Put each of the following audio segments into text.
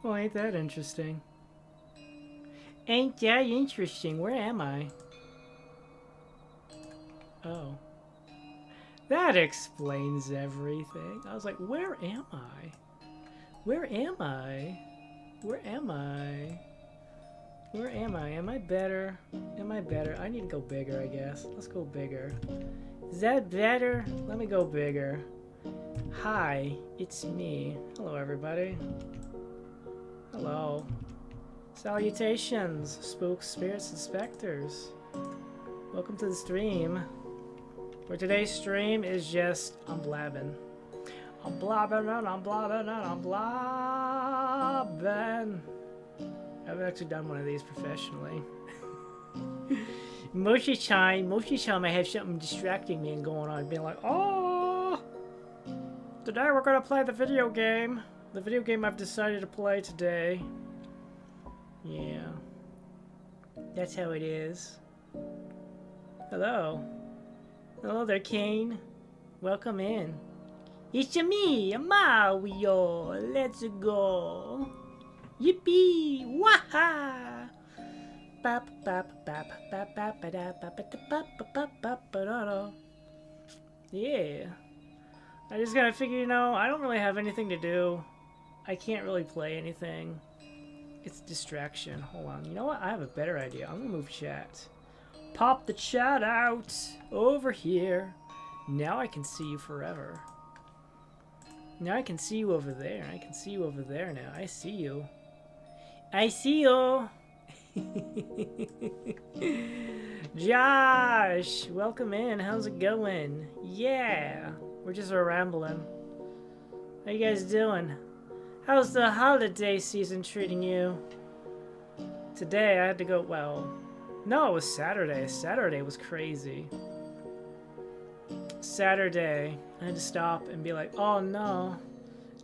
Oh, ain't that interesting? Ain't that interesting? Where am I? Oh. That explains everything. I was like, where am I? Where am I? Where am I? Where am I? Am I better? Am I better? I need to go bigger, I guess. Let's go bigger. Is that better? Let me go bigger. Hi, it's me. Hello, everybody. Hello. Salutations, spooks, spirits, and specters. Welcome to the stream. For today's stream is just, I'm blabbing. I'm blabbing and I'm blabbing and I'm blabbing. I haven't actually done one of these professionally. Most of the time I have something distracting me and going on, being like, oh, today we're gonna play the video game. The video game I've decided to play today. Yeah. That's how it is. Hello. Hello there, Kane. Welcome in. It's me, Mario. Let's go. Yippee! Waha! Yeah. I just gotta figure, you know, I don't really have anything to do. I can't really play anything. It's distraction. Hold on. You know what? I have a better idea. I'm gonna move chat. Pop the chat out over here. Now I can see you forever. Now I can see you over there. I can see you over there now. I see you. I see you. Josh, welcome in. How's it going? Yeah, we're just rambling. How you guys doing? How's the holiday season treating you? Today I had to go, well, no, it was Saturday. Saturday was crazy. Saturday, I had to stop and be like, oh no,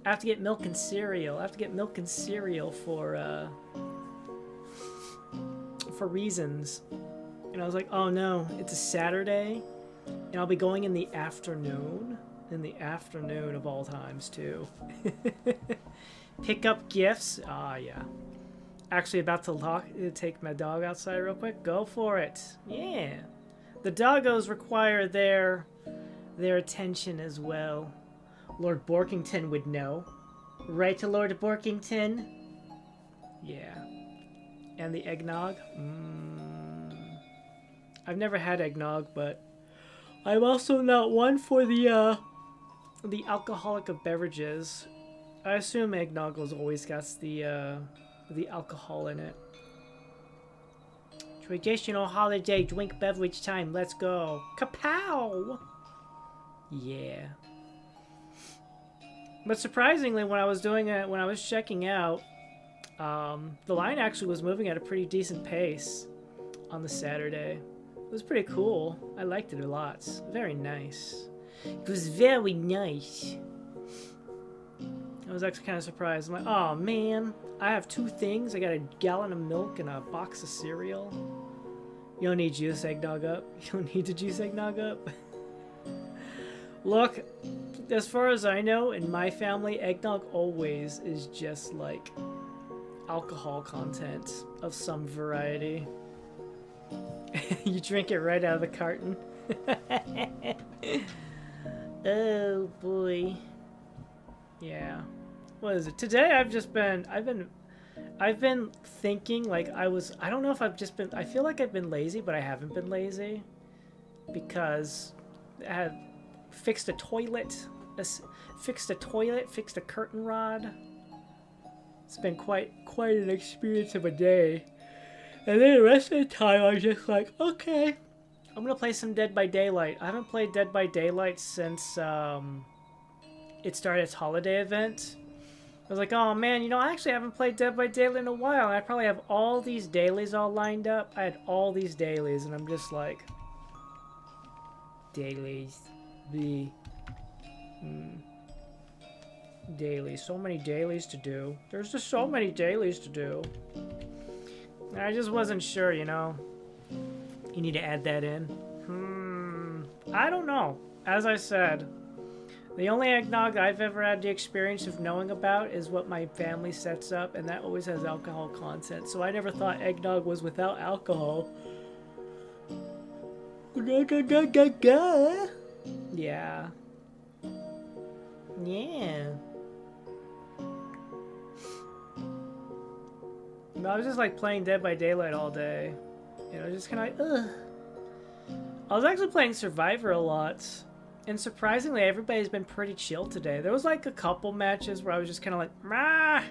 I have to get milk and cereal. I have to get milk and cereal for reasons. And I was like, oh no, it's a Saturday, and I'll be going in the afternoon. In the afternoon of all times, too. Pick up gifts. Ah, yeah. Actually about to take my dog outside real quick. Go for it. Yeah. The doggos require their attention as well. Lord Borkington would know. Right to Lord Borkington? Yeah. And the eggnog? I've never had eggnog, but I'm also not one for the alcoholic of beverages. I assume eggnog always got the alcohol in it. Traditional holiday drink beverage time. Let's go. Kapow! Yeah. But surprisingly, when I was doing it, when I was checking out, the line actually was moving at a pretty decent pace on the Saturday. It was pretty cool. I liked it a lot. Very nice. It was very nice. I was actually kind of surprised. I'm like, oh man, I have two things. I got a gallon of milk and a box of cereal. You don't need to juice eggnog up. You don't need to juice eggnog up. Look, as far as I know, in my family, eggnog always is just like alcohol content of some variety. You drink it right out of the carton. Oh boy. Yeah. What is it? Today I've been thinking like I don't know if I feel like I've been lazy, but I haven't been lazy because I had fixed a toilet, fixed a curtain rod. It's been quite an experience of a day. And then the rest of the time I was just like, okay, I'm gonna play some Dead by Daylight. I haven't played Dead by Daylight since it started its holiday event. I was like, oh man, you know, I actually haven't played Dead by Daylight in a while, and I probably have all these dailies all lined up. I had all these dailies, and I'm just like, dailies, dailies, so many dailies to do. There's just so many dailies to do. And I just wasn't sure, you know. You need to add that in. I don't know. As I said, The only eggnog I've ever had the experience of knowing about is what my family sets up, and that always has alcohol content. So I never thought eggnog was without alcohol. Yeah. Yeah. I was just like playing Dead by Daylight all day. You know, just kind of like, ugh. I was actually playing Survivor a lot. And surprisingly, everybody's been pretty chill today. There was like a couple matches where I was just kind of like, Mah!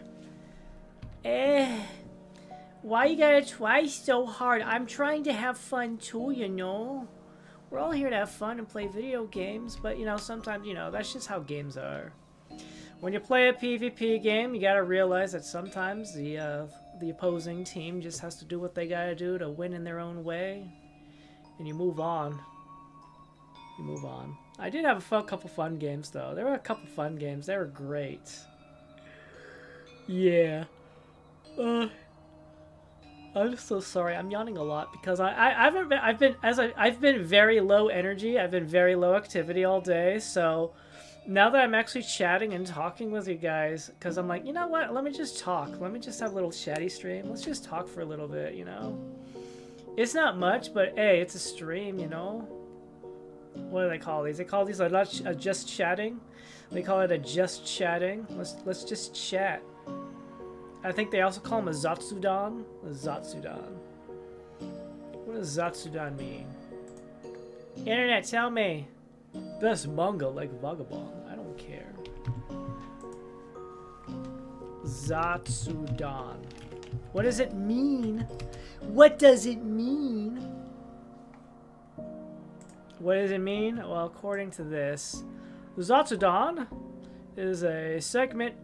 Why you gotta try so hard? I'm trying to have fun too, you know? We're all here to have fun and play video games, but you know, sometimes, you know, that's just how games are. When you play a PvP game, you gotta realize that sometimes the opposing team just has to do what they gotta do to win in their own way. And you move on. You move on. I did have a couple fun games, though. There were a couple fun games. They were great. Yeah. I'm so sorry. I'm yawning a lot because I've been very low energy. I've been very low activity all day. So now that I'm actually chatting and talking with you guys, because I'm like, you know what? Let me just talk. Let me just have a little chatty stream. Let's just talk for a little bit, you know? It's not much, but hey, it's a stream, you know? What do they call these? They call these just chatting. They call it a just chatting. Let's just chat. I think they also call them a Zatsudan. A Zatsudan. What does Zatsudan mean? Internet, tell me. Best manga like Vagabond. I don't care. Zatsudan. What does it mean? What does it mean? What does it mean? Well, according to this, Zatsudan is a segment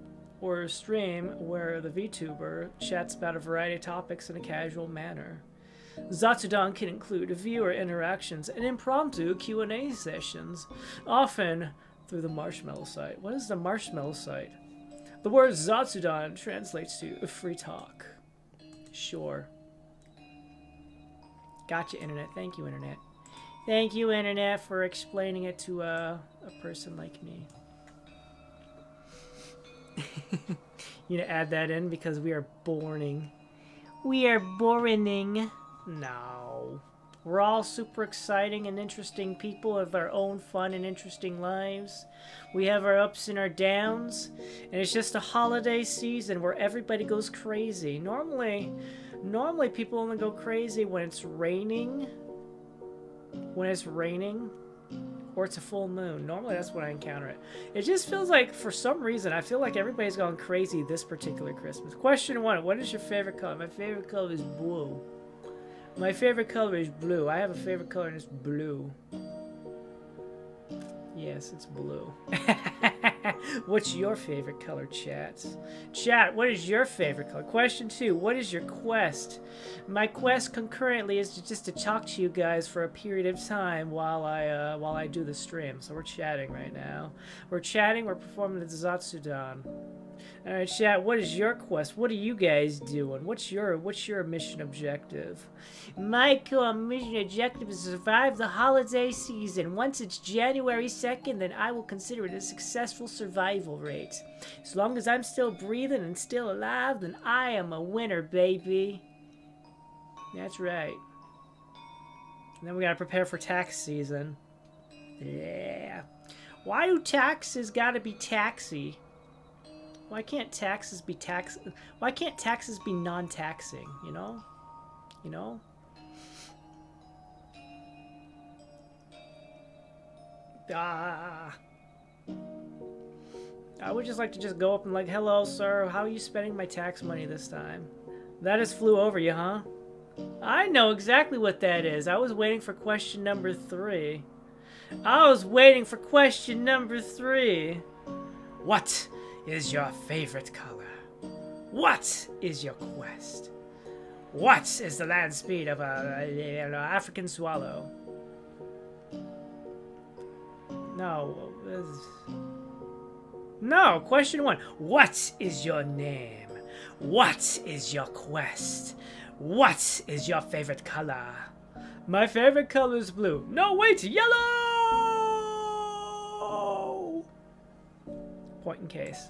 or a stream where the VTuber chats about a variety of topics in a casual manner. Zatsudan can include viewer interactions and impromptu Q&A sessions, often through the Marshmallow site. What is the Marshmallow site? The word Zatsudan translates to free talk. Sure. Gotcha, Internet. Thank you, Internet. Thank you, Internet, for explaining it to a person like me. You know, add that in because we are boring. We are boring. No. We're all super exciting and interesting people with our own fun and interesting lives. We have our ups and our downs. And it's just a holiday season where everybody goes crazy. Normally people only go crazy when it's raining. When it's raining. Or it's a full moon. Normally that's when I encounter it. It just feels like, for some reason, I feel like everybody's going crazy this particular Christmas. Question 1. What is your favorite color? My favorite color is blue. My favorite color is blue. I have a favorite color and it's blue. Yes, it's blue. What's your favorite color, chat? Chat, what is your favorite color? Question 2. What is your quest? My quest concurrently is just to talk to you guys for a period of time while I do the stream. So we're chatting right now. We're chatting. We're performing the Zatsudan. All right, chat. What is your quest? What are you guys doing? What's your mission objective? My mission objective is to survive the holiday season. Once it's January 2nd, then I will consider it a successful survival rate. As long as I'm still breathing and still alive, then I am a winner, baby. That's right. And then we gotta prepare for tax season. Yeah. Why do taxes gotta be taxy? Why can't taxes be Why can't taxes be non-taxing, you know? You know? I would just like to just go up and like, hello, sir, how are you spending my tax money this time? That just flew over you, huh? I know exactly what that is. I was waiting for question number 3. I was waiting for question number 3. What is your favorite color? What is your quest? What is the land speed of an African swallow? No. No, question 1. What is your name? What is your quest? What is your favorite color? My favorite color is blue. No, wait, yellow! Point in case.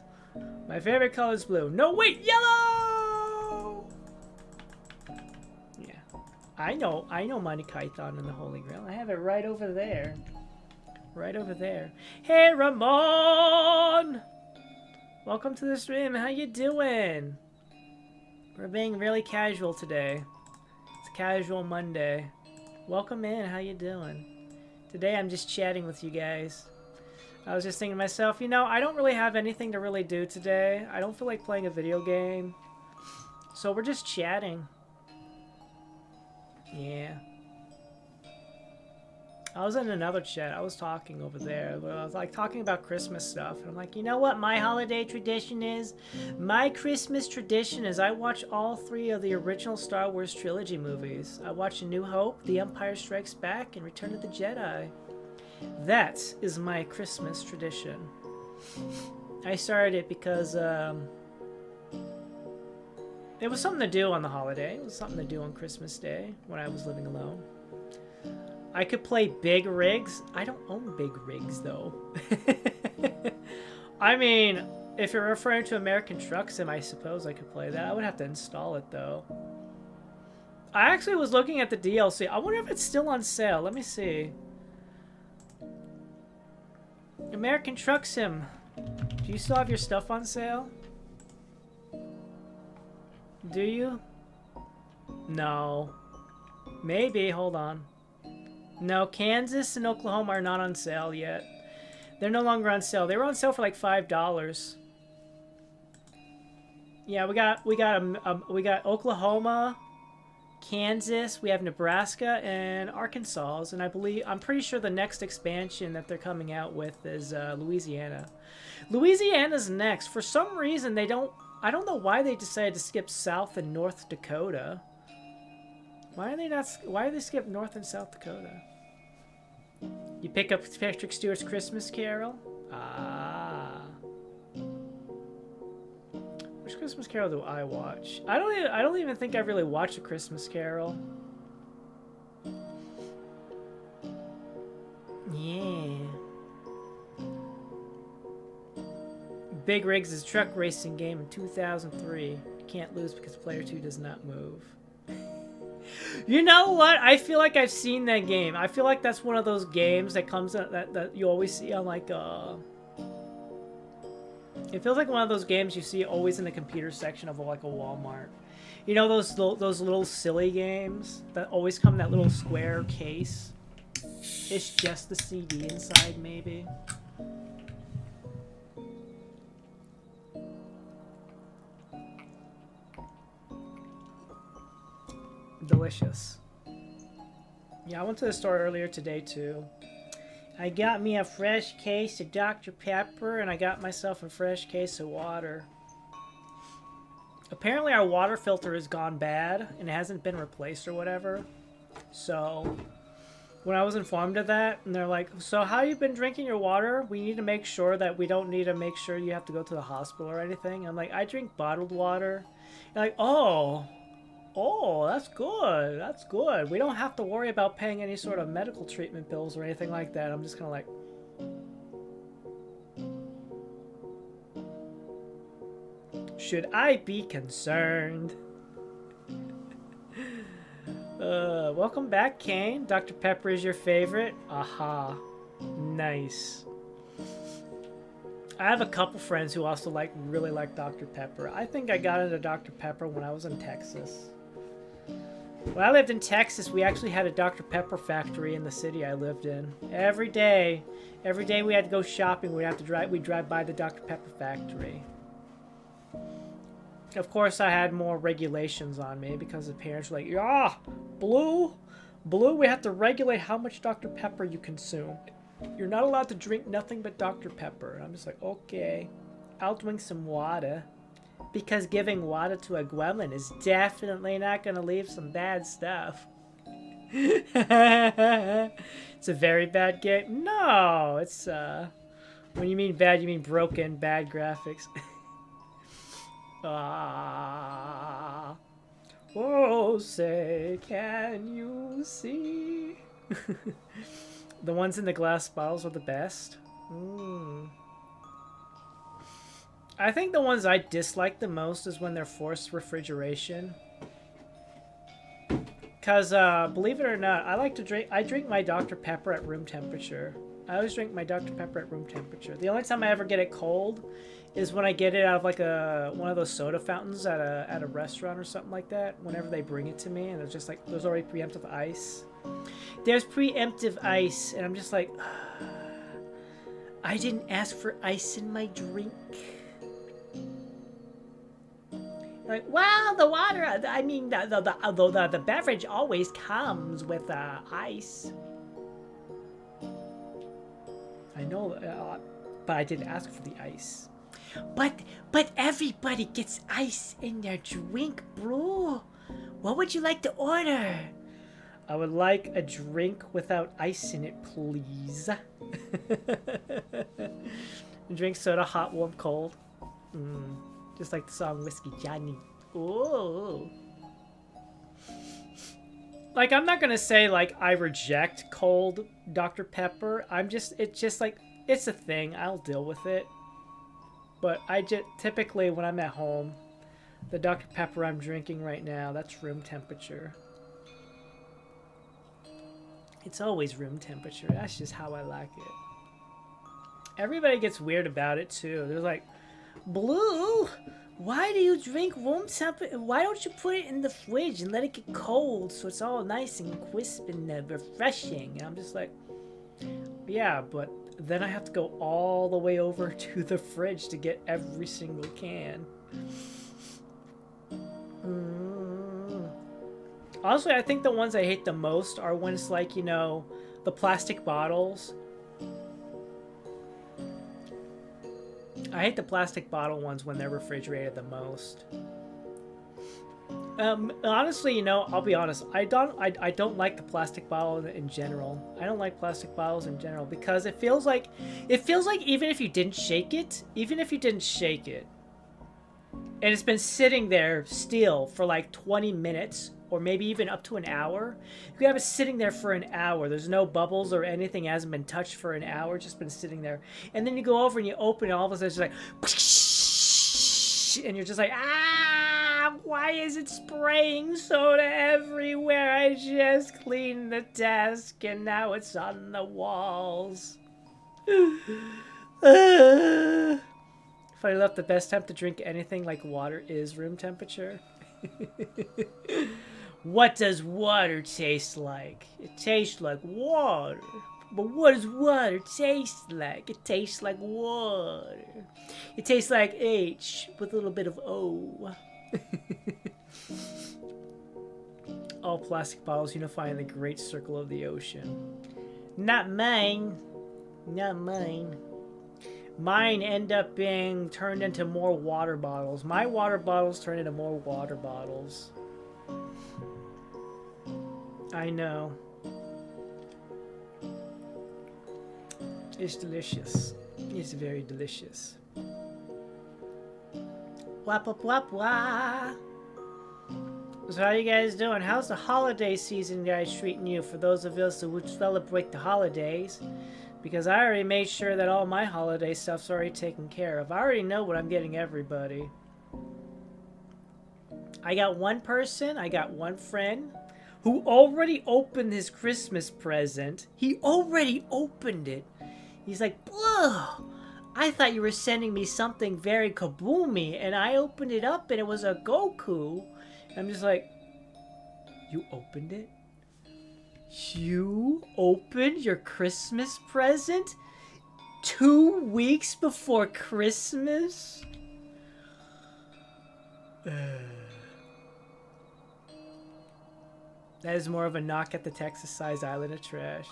My favorite color is blue. No, wait, yellow! Yeah. I know Monty Python and the Holy Grail. I have it right over there. Right over there. Hey, Ramon! Welcome to the stream. How you doing? We're being really casual today. It's Casual Monday. Welcome in. How you doing? Today I'm just chatting with you guys. I was just thinking to myself, you know, I don't really have anything to really do today. I don't feel like playing a video game. So we're just chatting. Yeah. I was in another chat. I was talking over there. But I was like talking about Christmas stuff. And I'm like, you know what my holiday tradition is? My Christmas tradition is I watch all 3 of the original Star Wars trilogy movies. I watch A New Hope, The Empire Strikes Back, and Return of the Jedi. That is my Christmas tradition. I started it because it was something to do on the holiday. It was something to do on Christmas Day when I was living alone. I could play big rigs. I don't own big rigs, though. I mean, if you're referring to American Truck Sim, I suppose I could play that. I would have to install it, though. I actually was looking at the DLC. I wonder if it's still on sale. Let me see. American Truck Sim. Do you still have your stuff on sale? Do you? No. Maybe. Hold on. No, Kansas and Oklahoma are not on sale yet. They're no longer on sale. They were on sale for like $5. Yeah, we got Oklahoma, Kansas, we have Nebraska and Arkansas, and I'm pretty sure the next expansion that they're coming out with is Louisiana. Louisiana's next. For some reason I don't know why they decided to skip South and North Dakota. Why do they skip North and South Dakota? You pick up Patrick Stewart's Christmas Carol? Ah. Which Christmas Carol do I watch? I don't even think I really watched A Christmas Carol. Yeah. Big Rigs is a truck racing game in 2003. You can't lose because player 2 does not move. You know what? I feel like I've seen that game. I feel like that's one of those games that comes that you always see on like it feels like one of those games you see always in the computer section of like a Walmart. You know those little silly games that always come in that little square case? It's just the CD inside, maybe. Delicious. Yeah, I went to the store earlier today too. I got me a fresh case of Dr. Pepper and I got myself a fresh case of water. Apparently our water filter has gone bad and it hasn't been replaced or whatever. So when I was informed of that, and they're like, so how you been drinking your water? We need to make sure that we don't need to make sure you have to go to the hospital or anything. I'm like, I drink bottled water. And like, oh, that's good. That's good. We don't have to worry about paying any sort of medical treatment bills or anything like that. I'm just kind of like... Should I be concerned? Welcome back, Kane. Dr. Pepper is your favorite? Aha. Nice. I have a couple friends who also really like Dr. Pepper. I think I got into Dr. Pepper when I was in Texas. When I lived in Texas, we actually had a Dr. Pepper factory in the city I lived in. Every day we had to go shopping, we'd drive by the Dr. Pepper factory. Of course, I had more regulations on me because the parents were like, yeah, Blue, we have to regulate how much Dr. Pepper you consume. You're not allowed to drink nothing but Dr. Pepper. And I'm just like, okay, I'll drink some water. Because giving water to a gremlin is definitely not going to leave some bad stuff. It's a very bad game? No, it's, when you mean bad, you mean broken, bad graphics. Oh, say, can you see? The ones in the glass bottles are the best. I think the ones I dislike the most is when they're forced refrigeration. Because, believe it or not, I drink my Dr. Pepper at room temperature. I always drink my Dr. Pepper at room temperature. The only time I ever get it cold is when I get it out of like one of those soda fountains at a restaurant or something like that. Whenever they bring it to me, and it's just like there's already preemptive ice. There's preemptive ice, and I'm just like, I didn't ask for ice in my drink. Like, well, the water, I mean, the beverage always comes with ice. I know, but I didn't ask for the ice. But everybody gets ice in their drink, bro. What would you like to order? I would like a drink without ice in it, please. Drink soda, hot, warm, cold. Just like the song Whiskey Johnny. Ooh. Like, I'm not gonna say, like, I reject cold Dr. Pepper. It's just like, it's a thing. I'll deal with it. But typically when I'm at home, the Dr. Pepper I'm drinking right now, that's room temperature. It's always room temperature. That's just how I like it. Everybody gets weird about it, too. They're like, Blue, why do you drink room temperature? Why don't you put it in the fridge and let it get cold so it's all nice and crisp and refreshing? And I'm just like, yeah, but then I have to go all the way over to the fridge to get every single can. Honestly, I think the ones I hate the most are when it's like, you know, the plastic bottles. I hate the plastic bottle ones when they're refrigerated the most. Honestly, you know, I'll be honest. I don't like the plastic bottle in general. I don't like plastic bottles in general because it feels like even if you didn't shake it, and it's been sitting there still for like 20 minutes or maybe even up to an hour. You have it sitting there for an hour. There's no bubbles or anything, hasn't been touched for an hour, just been sitting there. And then you go over and you open it, all of a sudden it's like, and you're just like, ah, why is it spraying soda everywhere? I just cleaned the desk and now it's on the walls. Funny enough, the best time to drink anything like water is room temperature. What does water taste like? It tastes like water. But what does water taste like? It tastes like water. It tastes like H with a little bit of O. All plastic bottles unify in the great circle of the ocean. Not mine. Not mine. Mine end up being turned into more water bottles. My water bottles turn into more water bottles. I know. It's delicious. It's very delicious. Wap wap wap wah. So how you guys doing? How's the holiday season, guys, treating you? For those of us who would celebrate the holidays. Because I already made sure that all my holiday stuff's already taken care of. I already know what I'm getting everybody. I got one friend who already opened his Christmas present. He already opened it. He's like, whoa, I thought you were sending me something very kaboomy. And I opened it up and it was a Goku. And I'm just like, you opened it? You opened your Christmas present 2 weeks before Christmas? That is more of a knock at the Texas-sized island of trash.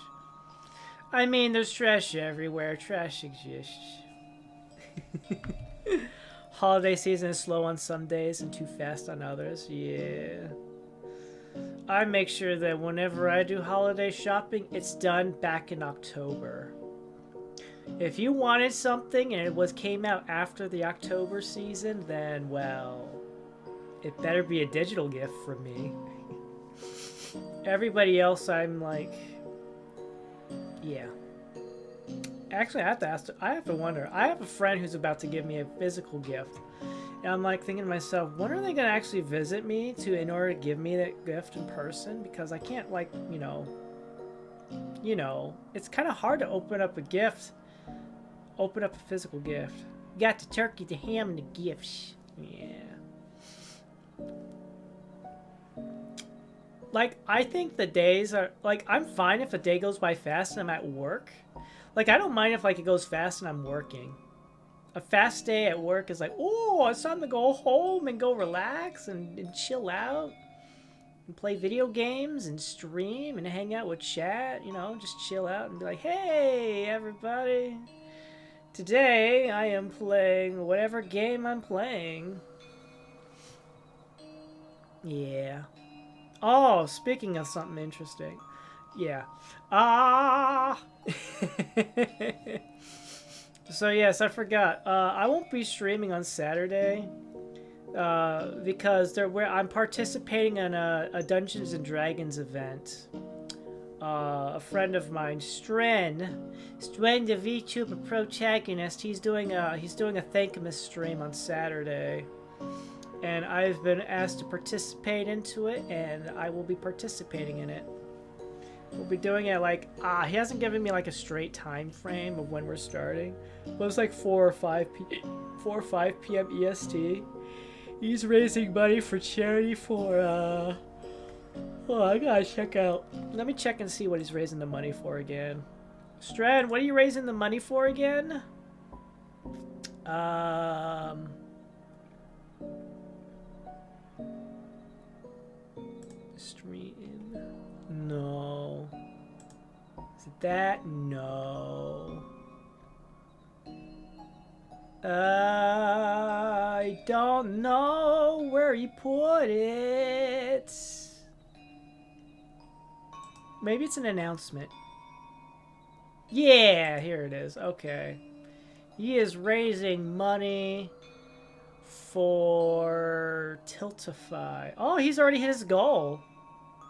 I mean, there's trash everywhere. Trash exists. Holiday season is slow on some days and too fast on others. Yeah. I make sure that whenever I do holiday shopping, it's done back in October. If you wanted something and it came out after the October season, then, well, it better be a digital gift from me. Everybody else, I'm like, yeah. Actually, I have to ask. I have to wonder. I have a friend who's about to give me a physical gift, and I'm like thinking to myself, when are they gonna actually visit me in order to give me that gift in person? Because I can't, like, it's kind of hard to open up a gift, open up a physical gift. You got the turkey, the ham, and the gifts. Yeah. Like, I think the days are, like, I'm fine if a day goes by fast and I'm at work. Like, I don't mind if, like, it goes fast and I'm working. A fast day at work is like, oh, it's time to go home and go relax and chill out. And play video games and stream and hang out with chat, just chill out and be like, hey, everybody. Today, I am playing whatever game I'm playing. Yeah. Oh, speaking of something interesting. Yeah. So, yes, I forgot. I won't be streaming on Saturday. Because I'm participating in a Dungeons and Dragons event. A friend of mine, Stren, the VTuber protagonist, he's doing a Thankamas stream on Saturday, and I've been asked to participate into it, and I will be participating in it. We'll be doing it like he hasn't given me like a straight time frame of when we're starting, but it's like 4 or 5 p.m. EST. He's raising money for charity for, oh, I gotta check out. Let me check and see what he's raising the money for again. Stren, what are you raising the money for again? Stream. No. Is it that? No. I don't know where he put it. Maybe it's an announcement. Yeah, here it is. Okay. He is raising money for Tiltify. Oh, he's already hit his goal.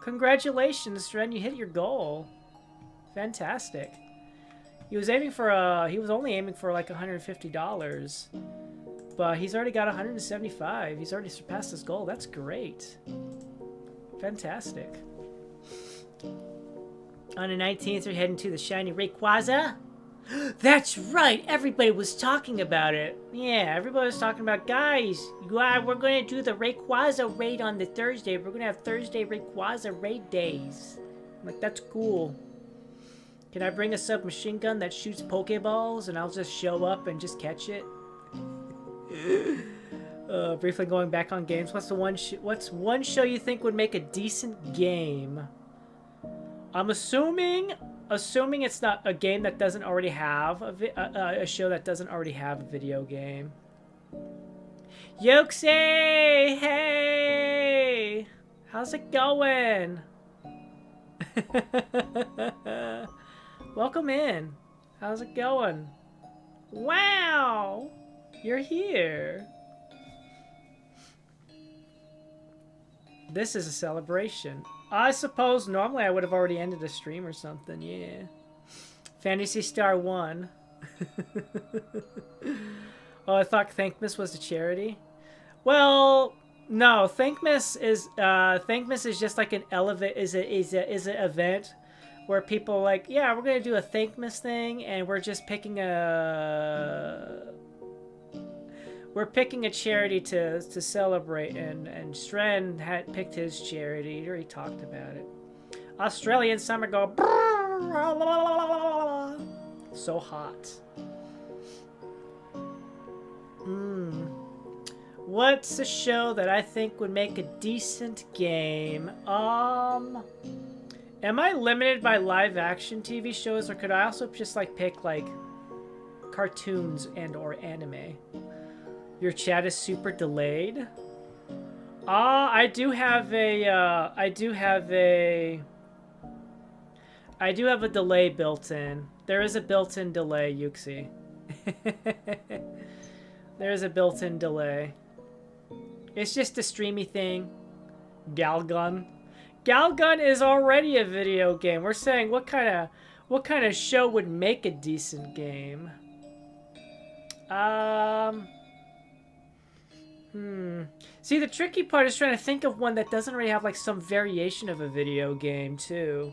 Congratulations, Stren, you hit your goal. Fantastic. He was aiming for he was only aiming for like $150, but he's already got 175. He's already surpassed his goal. That's great. Fantastic. On the 19th, we're heading to the shiny Rayquaza. That's right. Everybody was talking about it. Yeah, everybody was talking about, guys, we're going to do the Rayquaza raid on the Thursday. We're going to have Thursday Rayquaza raid days. I'm like, that's cool. Can I bring a submachine gun that shoots Pokeballs and I'll just show up and just catch it? Briefly going back on games. What's one show you think would make a decent game? I'm assuming it's not a game that doesn't already have a show that doesn't already have a video game. Yoxie, hey, how's it going? Welcome in. How's it going? Wow, you're here. This is a celebration. I suppose normally I would have already ended the stream or something, yeah. Fantasy Star 1. Oh, I thought Thankmas was a charity. Well, no, Thankmas is just like an is an event where people like, yeah, we're gonna do a Thankmas thing, and we're just picking a charity to celebrate, and Stren had picked his charity. He already talked about it. Australian summer go so hot. What's a show that I think would make a decent game? Am I limited by live action TV shows, or could I also just like pick like cartoons and or anime? Your chat is super delayed. I do have a delay built in. There is a built-in delay, Yuxi. There is a built-in delay. It's just a streamy thing. Galgun. Galgun is already a video game. We're saying what kind What kind of show would make a decent game? See, the tricky part is trying to think of one that doesn't really have like some variation of a video game too.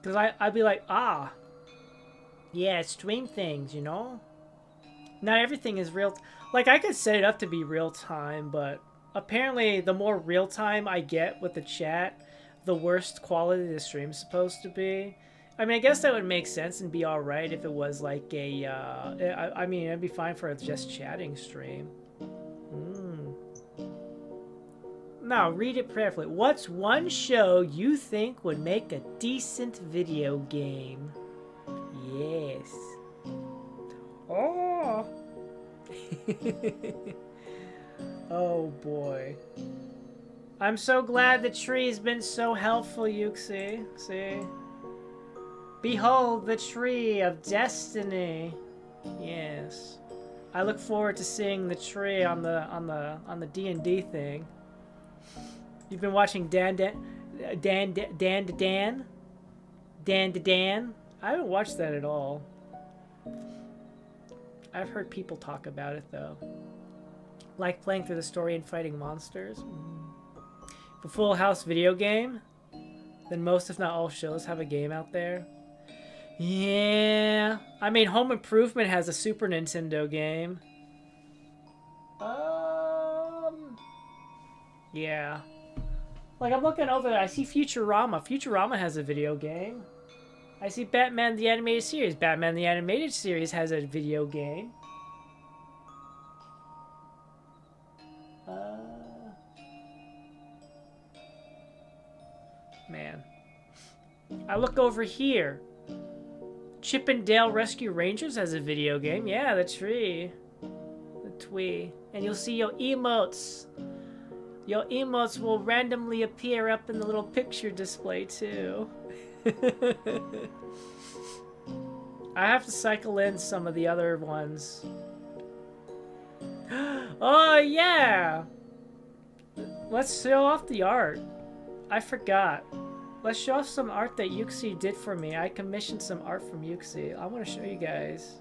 Because I'd be like, yeah, stream things, you know? Not everything is real. Like, I could set it up to be real time, but apparently the more real time I get with the chat, the worse quality the stream's supposed to be. I mean, I guess that would make sense and be alright if it was like a, I mean, it'd be fine for a just chatting stream. Now, read it prayerfully. What's one show you think would make a decent video game? Yes. Oh! Oh boy. I'm so glad the tree's been so helpful, Yuxi. See? Behold the tree of destiny. Yes. I look forward to seeing the tree on the D&D thing. You've been watching Dan. I haven't watched that at all. I've heard people talk about it though. Like playing through the story and fighting monsters. If a Full House video game, then most if not all shows have a game out there. Yeah. I mean, Home Improvement has a Super Nintendo game. Yeah. Like, I'm looking over there. I see Futurama. Futurama has a video game. I see Batman the Animated Series. Batman the Animated Series has a video game. Man. I look over here. Chip and Dale Rescue Rangers has a video game. Yeah, the tree. The twee. And you'll see your emotes. Your emotes will randomly appear up in the little picture display too. I have to cycle in some of the other ones. Oh yeah! Let's show off the art. I forgot. Let's show off some art that Yuxi did for me. I commissioned some art from Yuxi. I want to show you guys.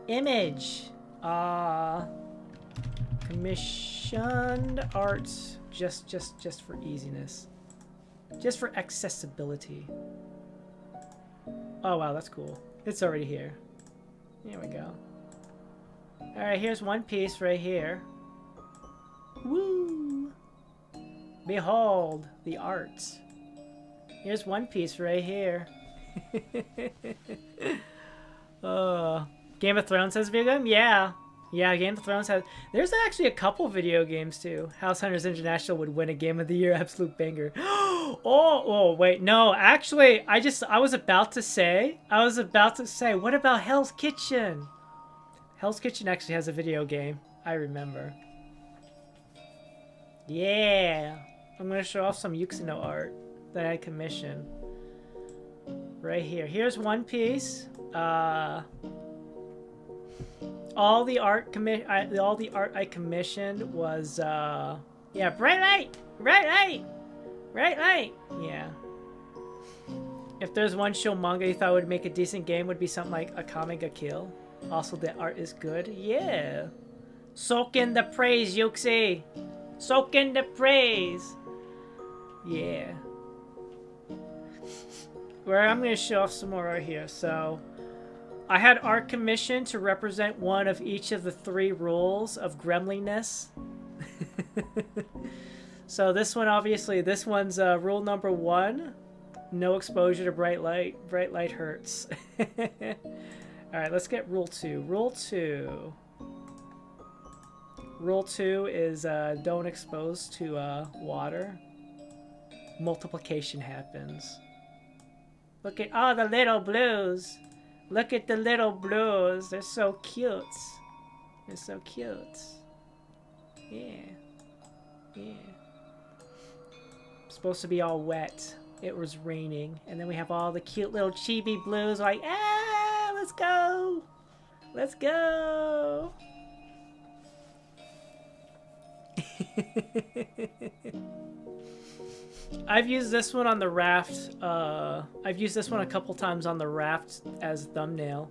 Image. Commissioned art. Just for easiness. Just for accessibility. Oh wow, that's cool. It's already here. Here we go. Alright, here's one piece right here. Woo! Behold the art. Here's one piece right here. Game of Thrones has a video game? Yeah. Yeah, Game of Thrones has... There's actually a couple video games too. House Hunters International would win a Game of the Year absolute banger. Oh, wait. No, actually, I was about to say, what about Hell's Kitchen? Hell's Kitchen actually has a video game. I remember. Yeah. I'm going to show off some Yuxino art that I commissioned. Right here. Here's one piece. All the art I commissioned was yeah, bright light. Yeah. If there's one show manga you thought would make a decent game, would be something like Akame ga Kill. Also, the art is good. Yeah. Soak in the praise, Yuxi. Soak in the praise. Yeah. Where I'm gonna show off some more right here. So, I had art commissioned to represent one of each of the 3 rules of gremliness. So this one, obviously, this one's rule number 1. No exposure to bright light. Bright light hurts. Alright, let's get rule 2. Rule 2. Rule 2 is don't expose to water. Multiplication happens. Look at all the little blues. Look at the little blues. They're so cute. They're so cute. Yeah. Yeah. Supposed to be all wet. It was raining. And then we have all the cute little chibi blues like, ah, let's go. Let's go. I've used this one on the raft. I've used this one a couple times on the raft as thumbnail.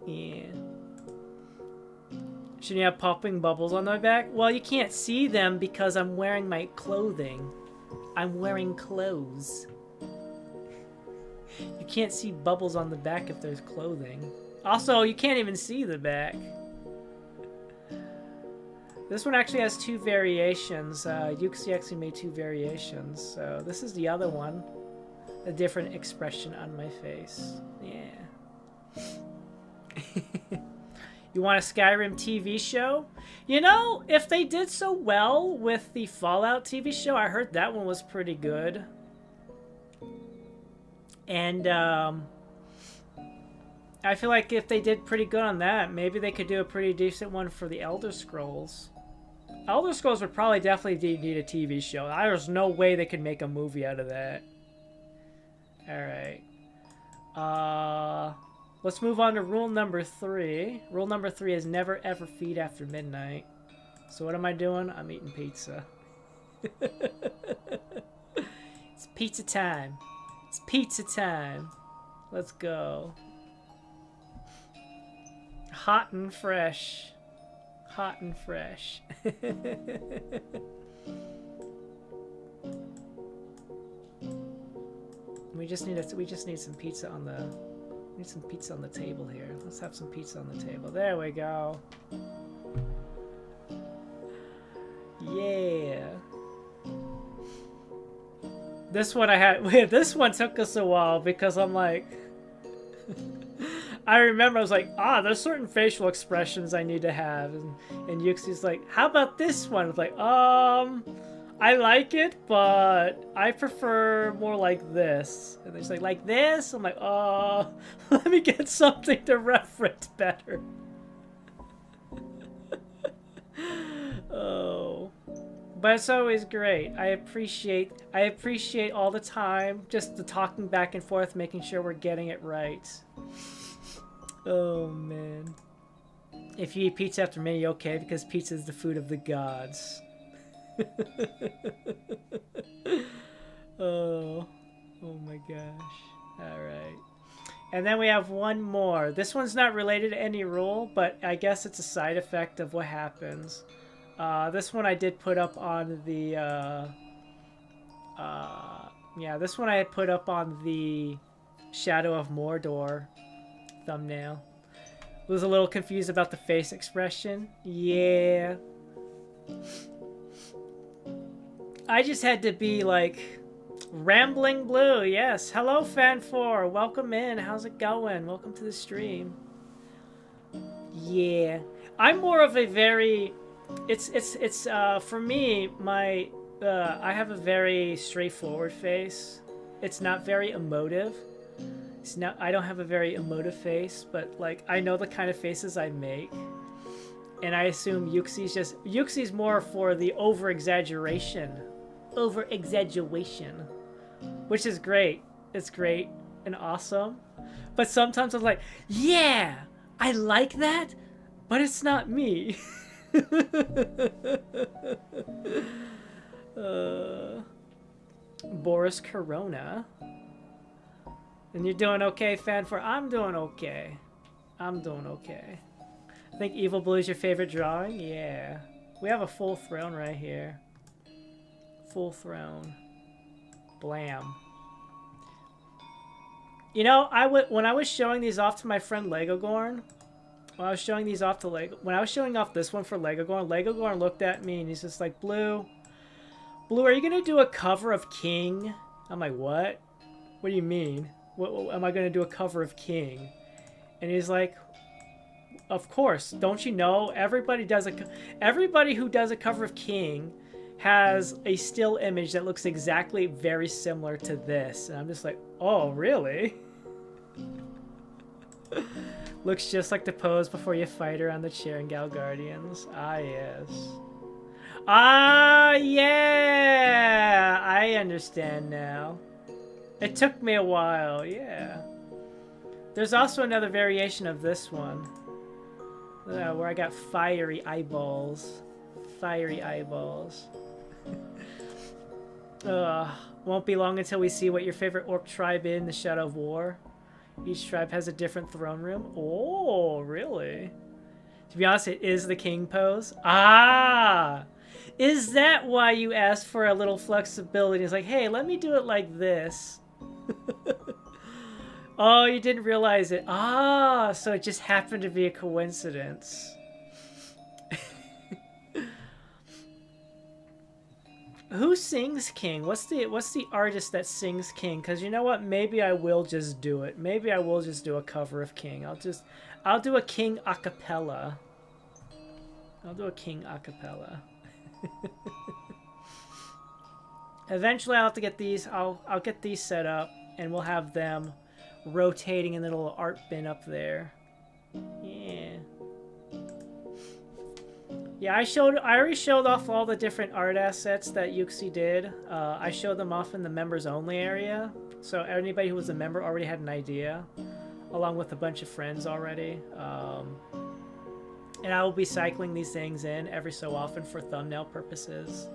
Yeah. Shouldn't you have popping bubbles on my back? Well, you can't see them because I'm wearing my clothing. I'm wearing clothes. You can't see bubbles on the back if there's clothing. Also, you can't even see the back. This one actually has 2 variations. Yuxi actually made 2 variations. So this is the other one. A different expression on my face. Yeah. You want a Skyrim TV show? You know, if they did so well with the Fallout TV show, I heard that one was pretty good. And I feel like if they did pretty good on that, maybe they could do a pretty decent one for the Elder Scrolls. Elder Scrolls would probably definitely need a TV show. There's no way they could make a movie out of that. Alright. Let's move on to rule number 3. Rule number 3 is never ever feed after midnight. So what am I doing? I'm eating pizza. It's pizza time. It's pizza time. Let's go. Hot and fresh. Hot and fresh. We just need some pizza on the table here. Let's have some pizza on the table. There we go. Yeah. This one this one took us a while because I'm like I remember I was like, there's certain facial expressions I need to have, and Yuxi's like, how about this one? I was like, I like it, but I prefer more like this. And he's like this? I'm like, let me get something to reference better. Oh. But it's always great. I appreciate all the time, just the talking back and forth, making sure we're getting it right. Oh, man. If you eat pizza after midnight, okay, because pizza is the food of the gods. Oh my gosh. Alright. And then we have one more. This one's not related to any rule, but I guess it's a side effect of what happens. This one I did put up on the... yeah, this one I had put up on the Shadow of Mordor thumbnail. Was a little confused about the face expression. Yeah. I just had to be like, Rambling Blue, yes. Hello, Fan4. Welcome in. How's it going? Welcome to the stream. Yeah. I'm more of a very... It's for me, I have a very straightforward face. It's not very emotive. I don't have a very emotive face, but like I know the kind of faces I make, and I assume Yuxi's more for the over-exaggeration, which is great. It's great and awesome, but sometimes I'm like, yeah, I like that, but it's not me. Boris Corona. And you're doing okay, Fan4? I'm doing okay. I'm doing okay. I think Evil Blue is your favorite drawing? Yeah. We have a full throne right here. Full throne. Blam. You know, when I was showing these off to my friend Legogorn, when I was showing off this one for Legogorn looked at me and he's just like, Blue, are you gonna do a cover of King? I'm like, what? What do you mean? What am I going to do a cover of King? And he's like, of course. Don't you know? Everybody who does a cover of King has a still image that looks exactly very similar to this. And I'm just like, oh, really? Looks just like the pose before you fight her on the chair in Gal Guardians. Ah, yes. Ah, yeah! I understand now. It took me a while, yeah. There's also another variation of this one. Where I got fiery eyeballs. Fiery eyeballs. Won't be long until we see what your favorite orc tribe in the Shadow of War. Each tribe has a different throne room. Oh, really? To be honest, it is the king pose. Ah! Is that why you asked for a little flexibility? It's like, hey, let me do it like this. Oh, you didn't realize it. Ah, so it just happened to be a coincidence. Who sings King? What's the artist that sings King? Because you know what? Maybe I will just do it. Maybe I will just do a cover of King. I'll do a King a cappella. I'll do a King a cappella. Eventually I'll have to get these. I'll get these set up and we'll have them rotating in the little art bin up there. Yeah. Yeah, I already showed off all the different art assets that Yuxi did. I showed them off in the members only area. So anybody who was a member already had an idea, along with a bunch of friends already. And I will be cycling these things in every so often for thumbnail purposes.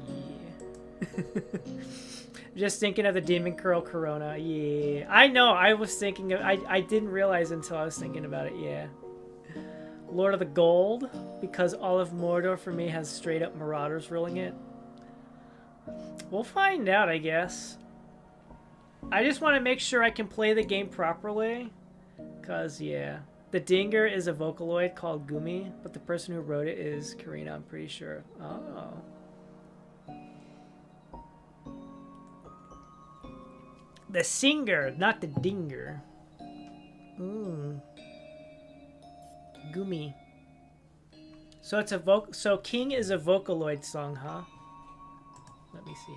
Yeah. Just thinking of the Demon Curl Corona. Yeah. I know, I was thinking of... I didn't realize until I was thinking about it, yeah. Lord of the Gold, because all of Mordor for me has straight up Marauders ruling it. We'll find out, I guess. I just want to make sure I can play the game properly. Because, yeah. The Dinger is a Vocaloid called Gumi, but the person who wrote it is Karina, I'm pretty sure. Oh. The Singer, not the Dinger. Gumi. So it's a so King is a Vocaloid song, huh? Let me see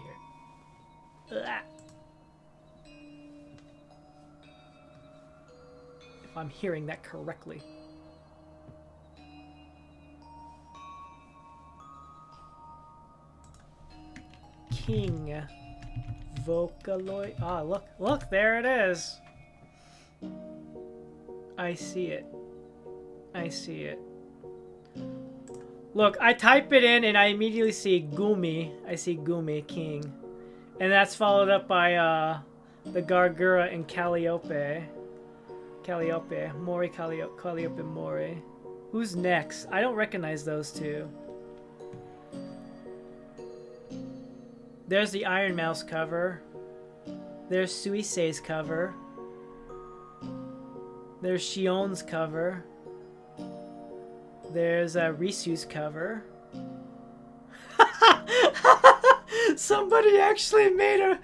here. If I'm hearing that correctly. King Vocaloid. Ah, look, there it is. I see it. I see it. Look, I type it in and I immediately see Gumi. I see Gumi, King. And that's followed up by the Gargura and Calliope. Mori, Calliope, Mori. Who's next? I don't recognize those two. There's the Iron Mouse cover. There's Suisei's cover. There's Shion's cover. There's Risu's cover. Somebody actually made a...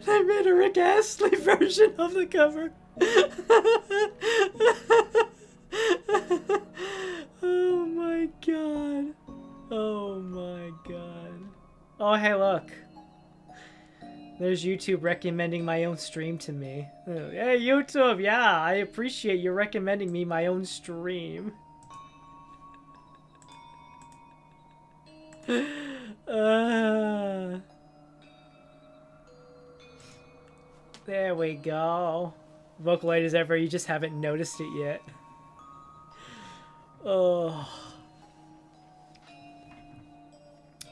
They made a Rick Astley version of the cover. Oh my god. Oh my god. Oh, hey, look. There's YouTube recommending my own stream to me. Hey, YouTube, yeah, I appreciate you recommending me my own stream. There we go. Vocaloid is ever, you just haven't noticed it yet. Oh.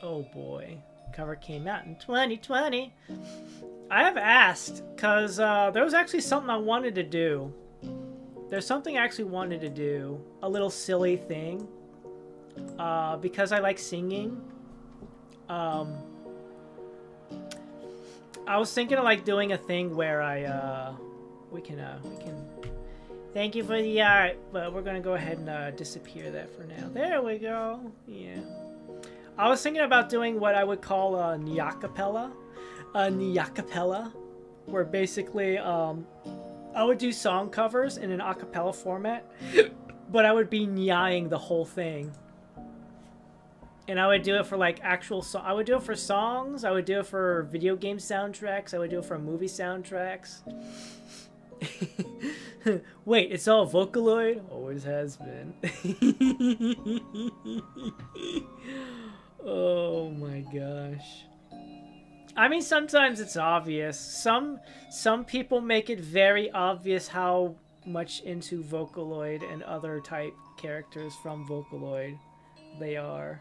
Oh boy. Cover came out in 2020. I have asked, because there was actually something I wanted to do. There's something I actually wanted to do. A little silly thing. Because I like singing. I was thinking of like doing a thing where we can thank you for the art, but we're gonna go ahead and disappear that for now. There we go. Yeah. I was thinking about doing what I would call a nyacapella. A nyacapella, where basically I would do song covers in an a cappella format, but I would be nyaing the whole thing. And I would do it for like actual I would do it for songs, I would do it for video game soundtracks, I would do it for movie soundtracks. Wait, it's all Vocaloid? Always has been. Oh my gosh. I mean, sometimes it's obvious. Some people make it very obvious how much into Vocaloid and other type characters from Vocaloid they are.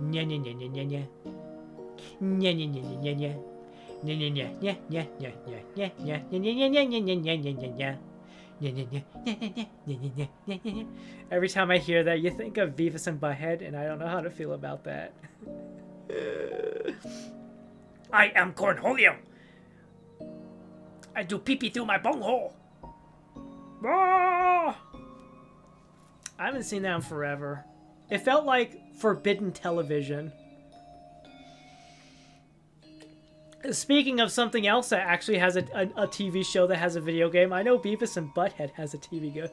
Nya nya nya nya nya nya. Nya nya nya nya nya nya. Nya nya nya nya nya nya nya nya nya nya nya nya nya nya nya nya nya nya. Every time I hear that, you think of Beavis and Butthead, and I don't know how to feel about that. I am Cornholio. I do pee-pee through my bunghole. I haven't seen that in forever. It felt like forbidden television. Speaking of something else that actually has a TV show that has a video game, I know Beavis and Butthead has a TV game.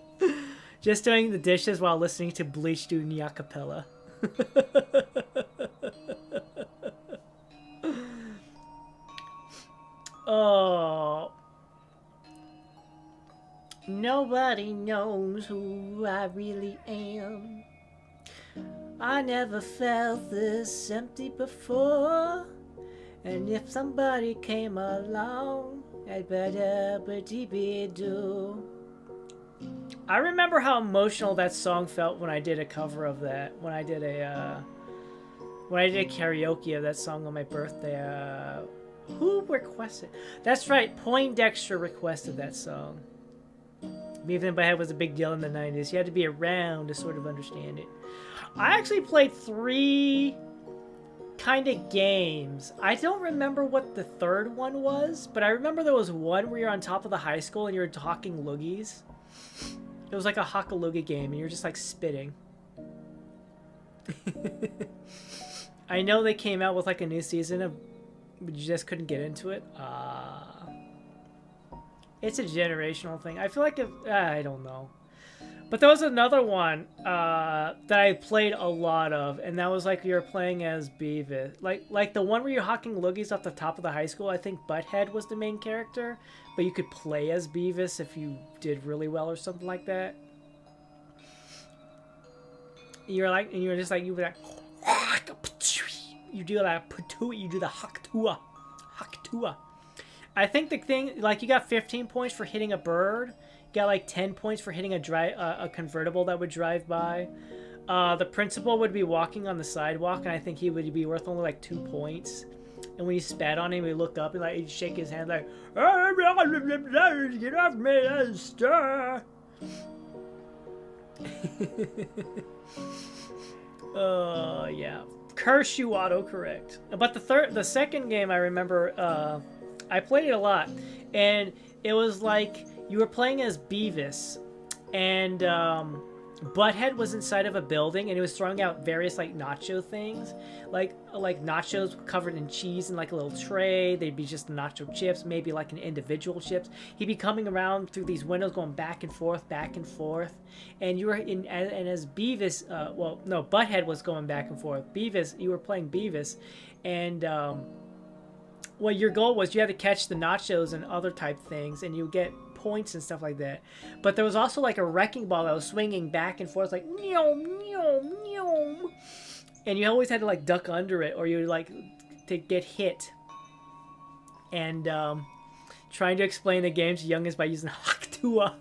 Just doing the dishes while listening to Bleach do a cappella. Oh. Nobody knows who I really am. I never felt this empty before. And if somebody came along, I'd better do. I remember how emotional that song felt when I did a cover of that. When I did a karaoke of that song on my birthday. Who requested? That's right, Poindexter requested that song. Beavis and Butthead was a big deal in the 90s. You had to be around to sort of understand it. I actually played 3 kind of games. I don't remember what the third one was, but I remember there was one where you're on top of the high school and you're talking loogies. It was like a Haka-loogie game and you're just like spitting. I know they came out with like a new season of, but you just couldn't get into it. It's a generational thing. I feel like I don't know. But there was another one that I played a lot of, and that was like you were playing as Beavis. Like the one where you're hawking loogies off the top of the high school. I think Butthead was the main character, but you could play as Beavis if you did really well or something like that. You were just like, you were like, you do that, you do the haktua. I think the thing, like, you got 15 points for hitting a bird. You got like 10 points for hitting a convertible that would drive by. The principal would be walking on the sidewalk, and I think he would be worth only like 2 points. And when you spat on him, he'd look up and like he'd shake his hand like, get off me, stir. Yeah. Curse you, autocorrect. But the second game I remember, I played it a lot, and it was like you were playing as Beavis, and Butthead was inside of a building, and he was throwing out various like nacho things, like nachos covered in cheese in like a little tray. They'd be just nacho chips, maybe like an individual chips. He'd be coming around through these windows, going back and forth, and you were in and as Beavis. Well, no, Butthead was going back and forth. Beavis, you were playing Beavis, and well, your goal was you had to catch the nachos and other type things, and you get points and stuff like that. But there was also like a wrecking ball that was swinging back and forth like nyom, nyom, nyom. And you always had to like duck under it, or you would like to get hit. And trying to explain the game to youngins by using Haktua.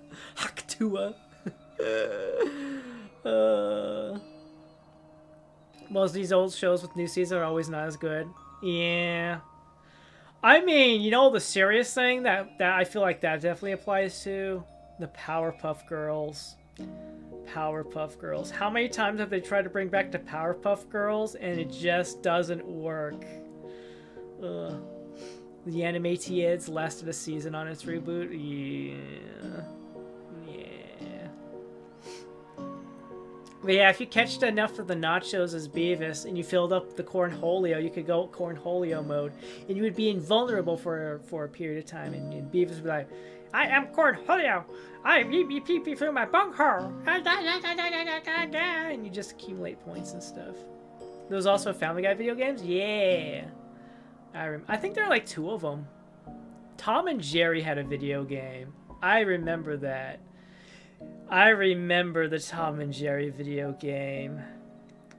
Most of these old shows with new seasons are always not as good. Yeah. I mean, you know, the serious thing that I feel like that definitely applies to the Powerpuff Girls. Powerpuff Girls. How many times have they tried to bring back the Powerpuff Girls and it just doesn't work? The Animatiads lasted a season on its reboot. Yeah. But yeah, if you catched enough of the nachos as Beavis and you filled up the Cornholio, you could go Cornholio mode, and you would be invulnerable for a period of time. And Beavis would be like, "I am Cornholio. I pee through my bunghole." And you just accumulate points and stuff. There was also Family Guy video games. Yeah, I think there are like 2 of them. Tom and Jerry had a video game. I remember that. I remember the Tom and Jerry video game.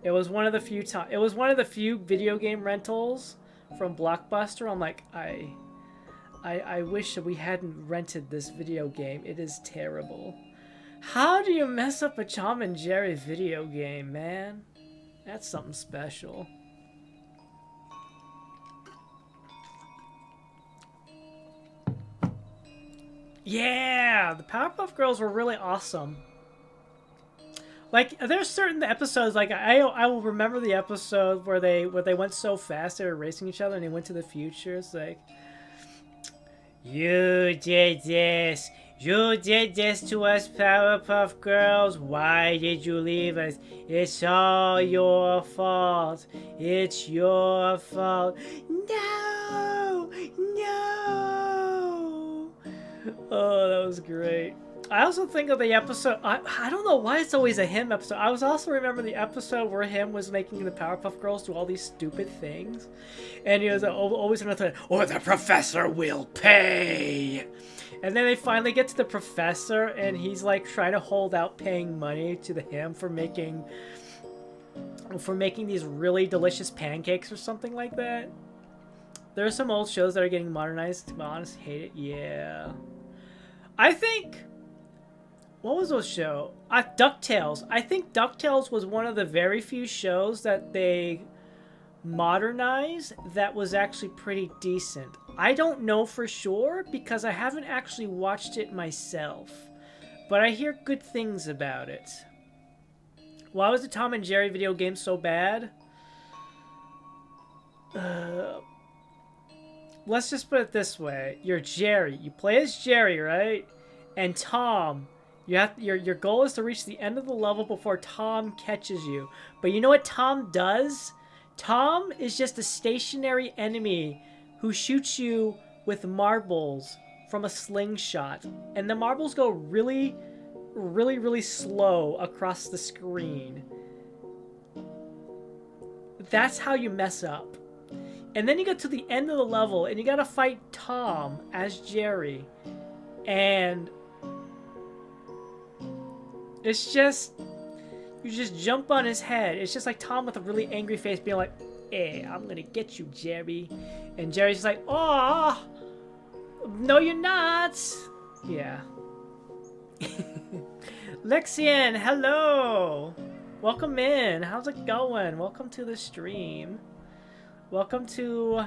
It was one of the few video game rentals from Blockbuster. I'm like, I wish that we hadn't rented this video game. It is terrible. How do you mess up a Tom and Jerry video game, man? That's something special. Yeah, the Powerpuff Girls were really awesome. Like, there's certain episodes, like I will remember the episode where they went so fast they were racing each other and they went to the future. It's like, you did this to us, Powerpuff Girls. Why did you leave us? It's all your fault. It's your fault. No. Oh, that was great. I also think of the episode, I don't know why it's always a him episode. I was also remember the episode where him was making the Powerpuff Girls do all these stupid things. And he was always another, or the professor will pay. And then they finally get to the professor and he's like trying to hold out paying money to him for making these really delicious pancakes or something like that. There are some old shows that are getting modernized. To be honest, hate it. Yeah. I think... What was those show? DuckTales. I think DuckTales was one of the very few shows that they modernized that was actually pretty decent. I don't know for sure because I haven't actually watched it myself. But I hear good things about it. Why was the Tom and Jerry video game so bad? Let's just put it this way. You're Jerry. You play as Jerry, right? And Tom, your goal is to reach the end of the level before Tom catches you. But you know what Tom does? Tom is just a stationary enemy who shoots you with marbles from a slingshot. And the marbles go really, really, really slow across the screen. That's how you mess up. And then you get to the end of the level, and you gotta fight Tom as Jerry. And it's just... You just jump on his head. It's just like Tom with a really angry face being like, "Hey, I'm gonna get you, Jerry." And Jerry's just like, "Oh, no you're not." Yeah. Lexian, hello! Welcome in. How's it going? Welcome to the stream. Welcome to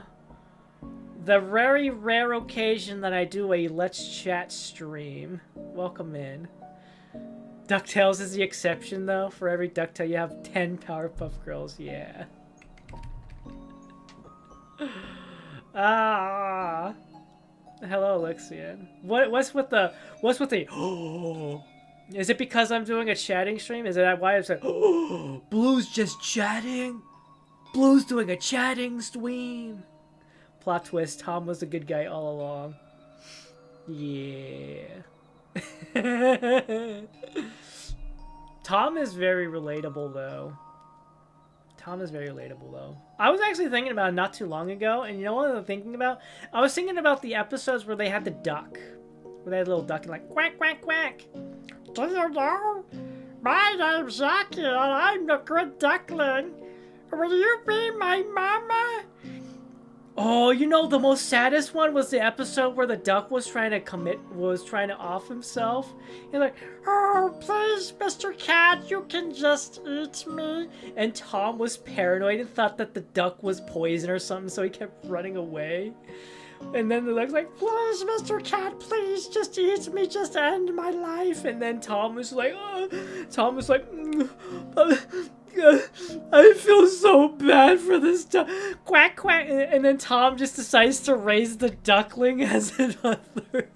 the very rare occasion that I do a Let's Chat stream. Welcome in. DuckTales is the exception, though. For every DuckTale, you have 10 Powerpuff Girls. Yeah. Ah. Hello, Lixian. What's with the? Oh. Is it because I'm doing a chatting stream? Is it why I'm like, oh, Blue's just chatting? Blue's doing a chatting stream. Plot twist: Tom was a good guy all along. Yeah. Tom is very relatable, though. Tom is very relatable, though. I was actually thinking about it not too long ago, and you know what I'm thinking about? I was thinking about the episodes where they had the duck. Where they had a little duck and like, quack, quack, quack. Do you know? My name's Zaki, and I'm the good duckling. Will you be my mama? Oh, you know, the most saddest one was the episode where the duck was trying to off himself. He's like, oh, please, Mr. Cat, you can just eat me. And Tom was paranoid and thought that the duck was poison or something, so he kept running away. And then the duck's like, please, Mr. Cat, please, just eat me, just end my life. And then Tom was like, I feel so bad for this duck. Quack, quack. And then Tom just decides to raise the duckling as another.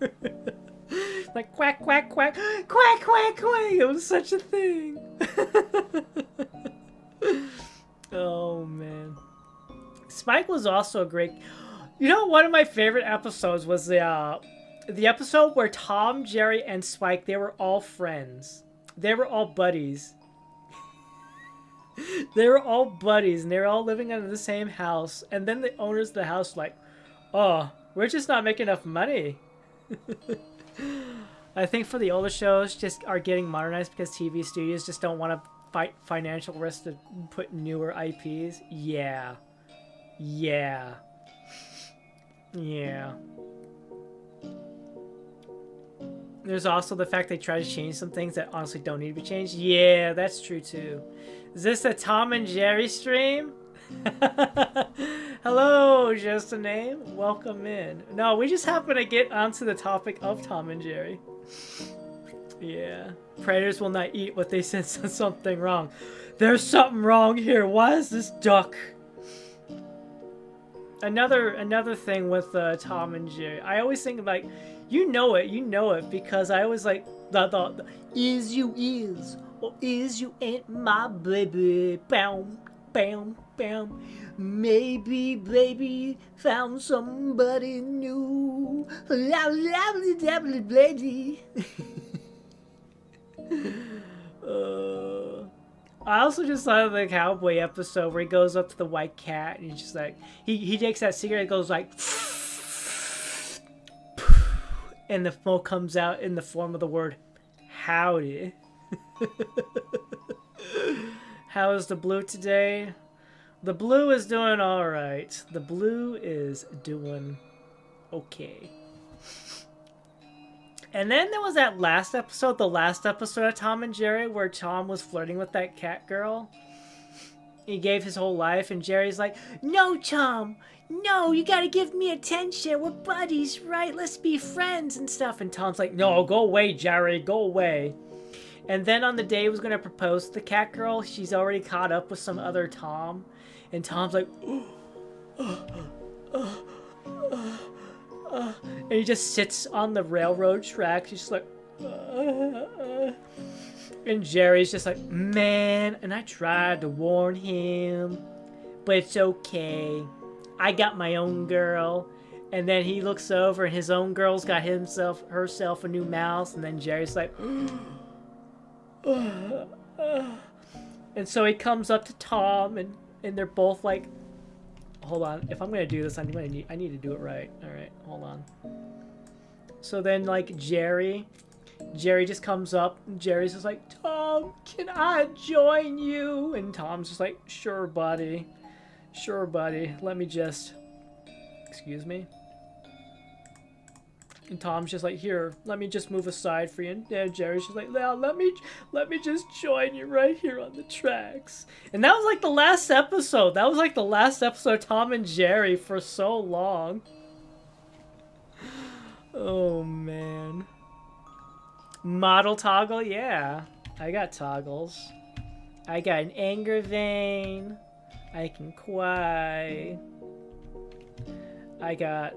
Like, quack, quack, quack. Quack, quack, quack. It was such a thing. Oh, man. Spike was also a great... You know, one of my favorite episodes was the episode where Tom, Jerry, and Spike, they were all friends. They were all buddies. They were all buddies, and they were all living under the same house. And then the owners of the house were like, oh, we're just not making enough money. I think for the older shows just are getting modernized because TV studios just don't want to fight financial risk to put newer IPs. Yeah. Yeah. Yeah. There's also the fact they try to change some things that honestly don't need to be changed. Yeah, that's true too. Is this a Tom and Jerry stream? Hello, just a name. Welcome in. No, we just happen to get onto the topic of Tom and Jerry. Yeah. Predators will not eat what they sense something wrong. There's something wrong here. Why is this duck? Another thing with Tom and Jerry. I always think like, you know it because I always like the is you is or is you ain't my baby. Bam, bam, bam. Maybe baby found somebody new. Lovely, lovely lady. I also just love the cowboy episode where he goes up to the white cat and he's just like, he takes that cigarette and goes like, and the smoke comes out in the form of the word howdy. How is the blue today? The blue is doing alright. The blue is doing okay. And then there was that last episode, the last episode of Tom and Jerry, where Tom was flirting with that cat girl. He gave his whole life, and Jerry's like, no, Tom, no, you gotta give me attention. We're buddies, right? Let's be friends and stuff. And Tom's like, no, go away, Jerry, go away. And then on the day he was gonna propose to the cat girl, she's already caught up with some other Tom. And Tom's like, and he just sits on the railroad tracks. He's just like, and Jerry's just like, man, and I tried to warn him, but it's okay. I got my own girl. And then he looks over and his own girl's got herself a new mouse. And then Jerry's like, and so he comes up to Tom and they're both like, hold on, if I'm gonna do this, I need to do it right. All right, hold on. So then, like, Jerry just comes up, and Jerry's just like, Tom, can I join you? And Tom's just like, sure, buddy. Sure, buddy. Let me just, excuse me. And Tom's just like, here, let me just move aside for you. And Jerry's just like, now let me just join you right here on the tracks. And that was like the last episode. That was like the last episode of Tom and Jerry for so long. Oh, man. Model toggle, yeah. I got toggles. I got an anger vein. I can cry. I got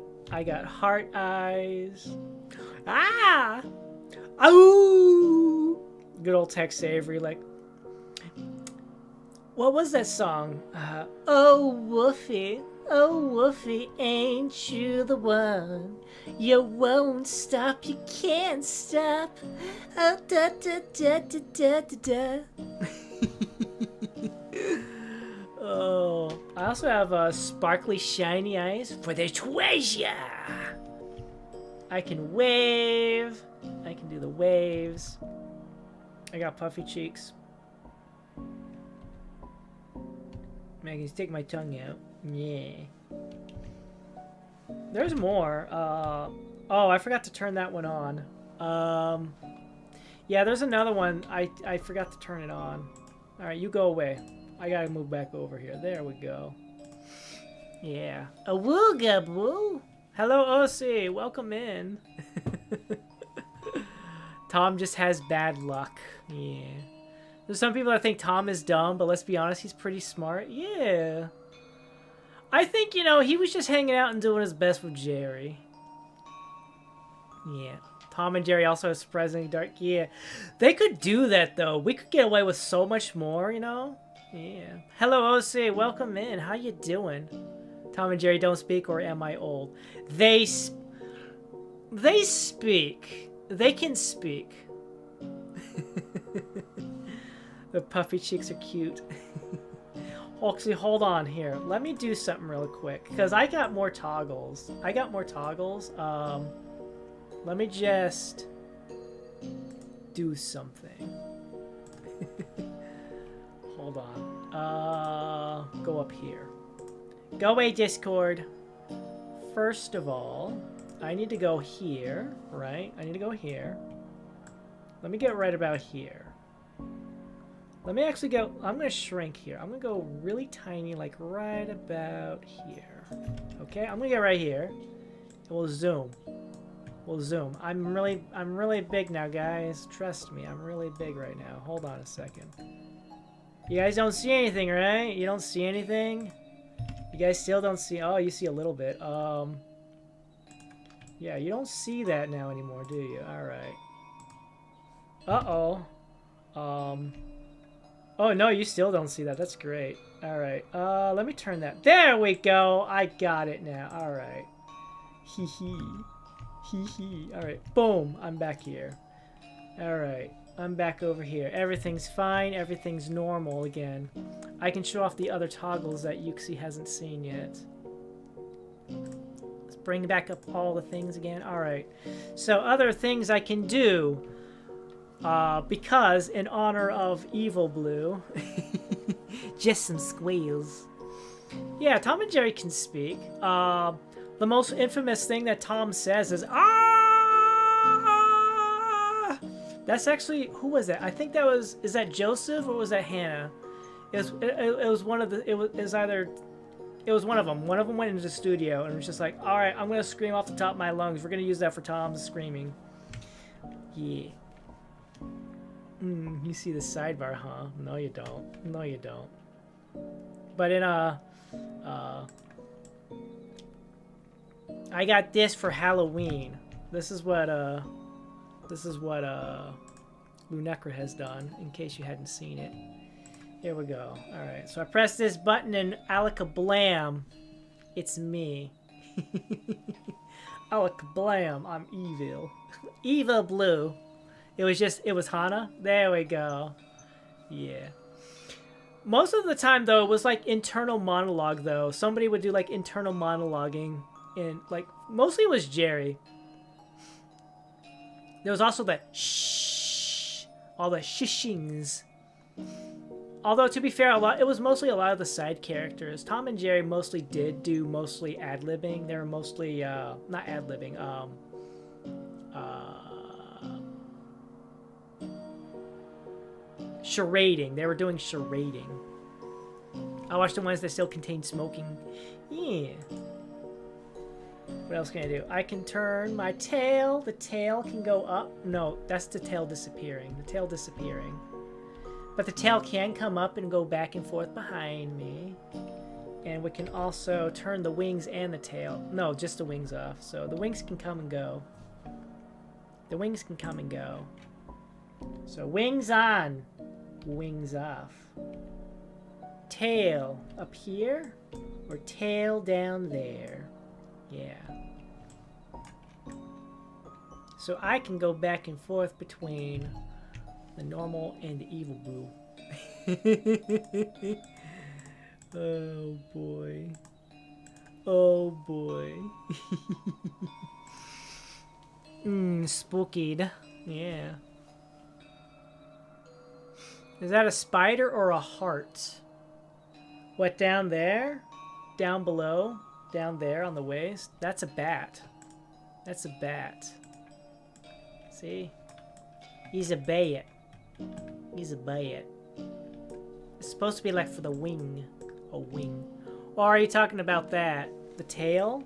heart eyes. Ah! Ooh! Good old Tex Avery, like. What was that song? Oh, Woofy. Oh, Woofy, ain't you the one? You won't stop, you can't stop. Oh, da da da da da da da. Oh, I also have sparkly shiny eyes for the treasure. I can wave. I can do the waves. I got puffy cheeks. Man, can you take my tongue out? Yeah. There's more. Oh, I forgot to turn that one on. Yeah, there's another one. I forgot to turn it on. All right, you go away. I gotta move back over here. There we go. Yeah. A woo-gub woo. Hello, OC. Welcome in. Tom just has bad luck. Yeah. There's some people that think Tom is dumb, but let's be honest, he's pretty smart. Yeah. I think, you know, he was just hanging out and doing his best with Jerry. Yeah. Tom and Jerry also have surprisingly dark. Yeah. They could do that, though. We could get away with so much more, you know? Yeah. Hello, OC. Welcome in. How you doing? Tom and Jerry don't speak, or am I old? They speak. They can speak. The puffy cheeks are cute. Actually, hold on here. Let me do something real quick, because I got more toggles. Let me just do something. Hold on. Go up here. Go away, Discord. First of all, I need to go here, right? I need to go here. Let me get right about here. Let me actually go, I'm going to shrink here. I'm going to go really tiny, like right about here. Okay, I'm going to get right here. And we'll zoom. I'm really big now, guys. Trust me, I'm really big right now. Hold on a second. You guys don't see anything, right? You don't see anything? You guys still don't see, oh, you see a little bit. Yeah, you don't see that now anymore, do you? All right. Uh-oh. Oh, no, you still don't see that. That's great. All right. Let me turn that. There we go. I got it now. All right. Hee hee. Hee hee. All right. Boom. I'm back here. All right. I'm back over here. Everything's fine. Everything's normal again. I can show off the other toggles that Yuxi hasn't seen yet. Let's bring back up all the things again. All right. So other things I can do. Because in honor of Evil Blue, just some squeals. Yeah, Tom and Jerry can speak. The most infamous thing that Tom says is "Ah!" That's actually, who was that? I think that was, is that Joseph or was that Hannah? It was one of the, it was one of them. One of them went into the studio and was just like, all right, I'm gonna scream off the top of my lungs. We're gonna use that for Tom's screaming. Yeah. You see the sidebar, huh? No, you don't. No, you don't. But in I got this for Halloween. This is what Lunecra has done, in case you hadn't seen it. Here we go. All right. So I press this button and alakablam, it's me. Alakablam, I'm evil. Evil Blue. It was Hana. There we go. Yeah. Most of the time, though, it was like internal monologue, though. Somebody would do like internal monologuing. And like, mostly it was Jerry. There was also the shh. All the shishings. Although, to be fair, it was mostly a lot of the side characters. Tom and Jerry mostly did do mostly ad-libbing. They were mostly, not ad-libbing, charading. They were doing charading. I watched the ones that still contain smoking. Yeah. What else can I do? I can turn my tail. The tail can go up. No, that's the tail disappearing. The tail disappearing. But the tail can come up and go back and forth behind me. And we can also turn the wings and the tail. No, just the wings off. So the wings can come and go. The wings can come and go. So wings on, wings off. Tail up here or tail down there. Yeah. So I can go back and forth between the normal and the evil boo. Oh boy. Oh boy. Spookied. Yeah. Is that a spider or a heart? What, down there? Down below? Down there on the waist? That's a bat. That's a bat. See? He's a bat. He's a bat. It's supposed to be like for the wing. A wing. Or are you talking about that? The tail?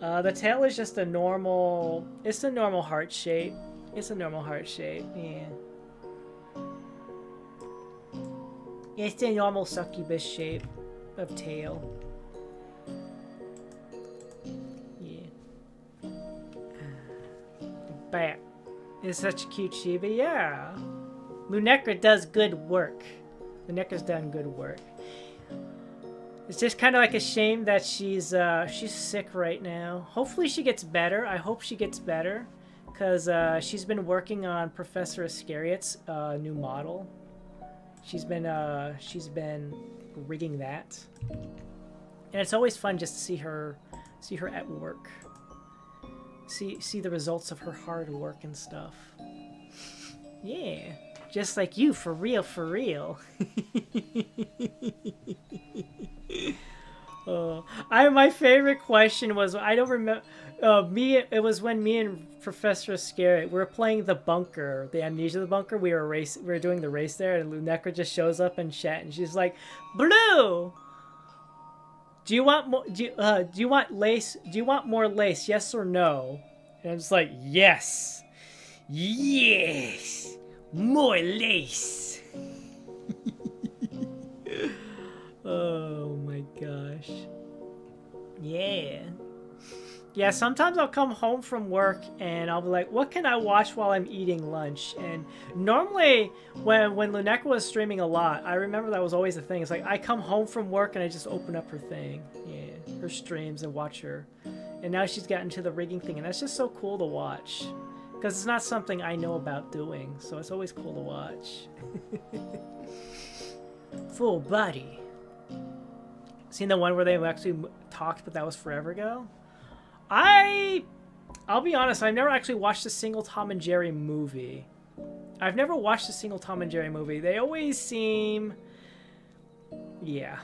The tail is just a normal... It's a normal heart shape. It's a normal heart shape. Yeah. It's the normal succubus shape of tail. Yeah. Bat. It's such a cute chibi. Yeah. Lunecra does good work. Lunecra's done good work. It's just kind of like a shame that she's sick right now. Hopefully she gets better. I hope she gets better. Because she's been working on Professor Iscariot's new model. She's been rigging that. And it's always fun just to see her at work. See the results of her hard work and stuff. Yeah. Just like you, for real, for real. My favorite question was, I don't remember, it was when me and Professor Iscariot, we were playing the bunker, the Amnesia the bunker, we were doing the race there, and Lunecra just shows up in chat, and she's like, Blue! Do you want more, do you want lace, do you want more lace, yes or no? And I'm just like, yes! Yes! More lace! Oh my gosh. Yeah. Yeah, sometimes I'll come home from work and I'll be like, what can I watch while I'm eating lunch? And normally, when Lunecra was streaming a lot, I remember that was always the thing. It's like, I come home from work and I just open up her thing. Yeah, her streams and watch her. And now she's gotten to the rigging thing, and that's just so cool to watch. Because it's not something I know about doing, so it's always cool to watch. Full body. Seen the one where they actually talked, but that was forever ago? I'll be honest, I've never actually watched a single Tom and Jerry movie. I've never watched a single Tom and Jerry movie. They always seem... Yeah.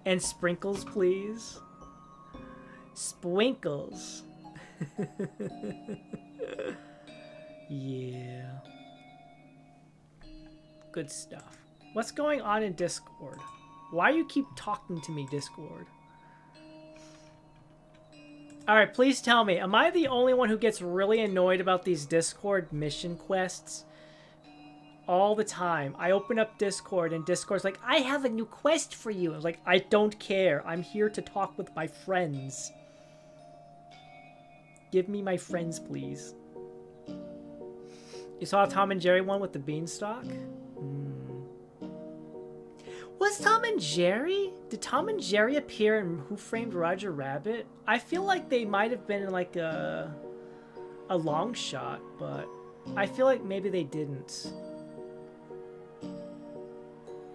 And sprinkles, please. Sprinkles. Yeah. Good stuff. What's going on in Discord? Why you keep talking to me, Discord? Alright, please tell me, am I the only one who gets really annoyed about these Discord mission quests? All the time. I open up Discord and Discord's like, I have a new quest for you. I was like, I don't care. I'm here to talk with my friends. Give me my friends, please. You saw a Tom and Jerry one with the beanstalk? Was Tom and Jerry? Did Tom and Jerry appear in Who Framed Roger Rabbit? I feel like they might have been in like a long shot, but I feel like maybe they didn't.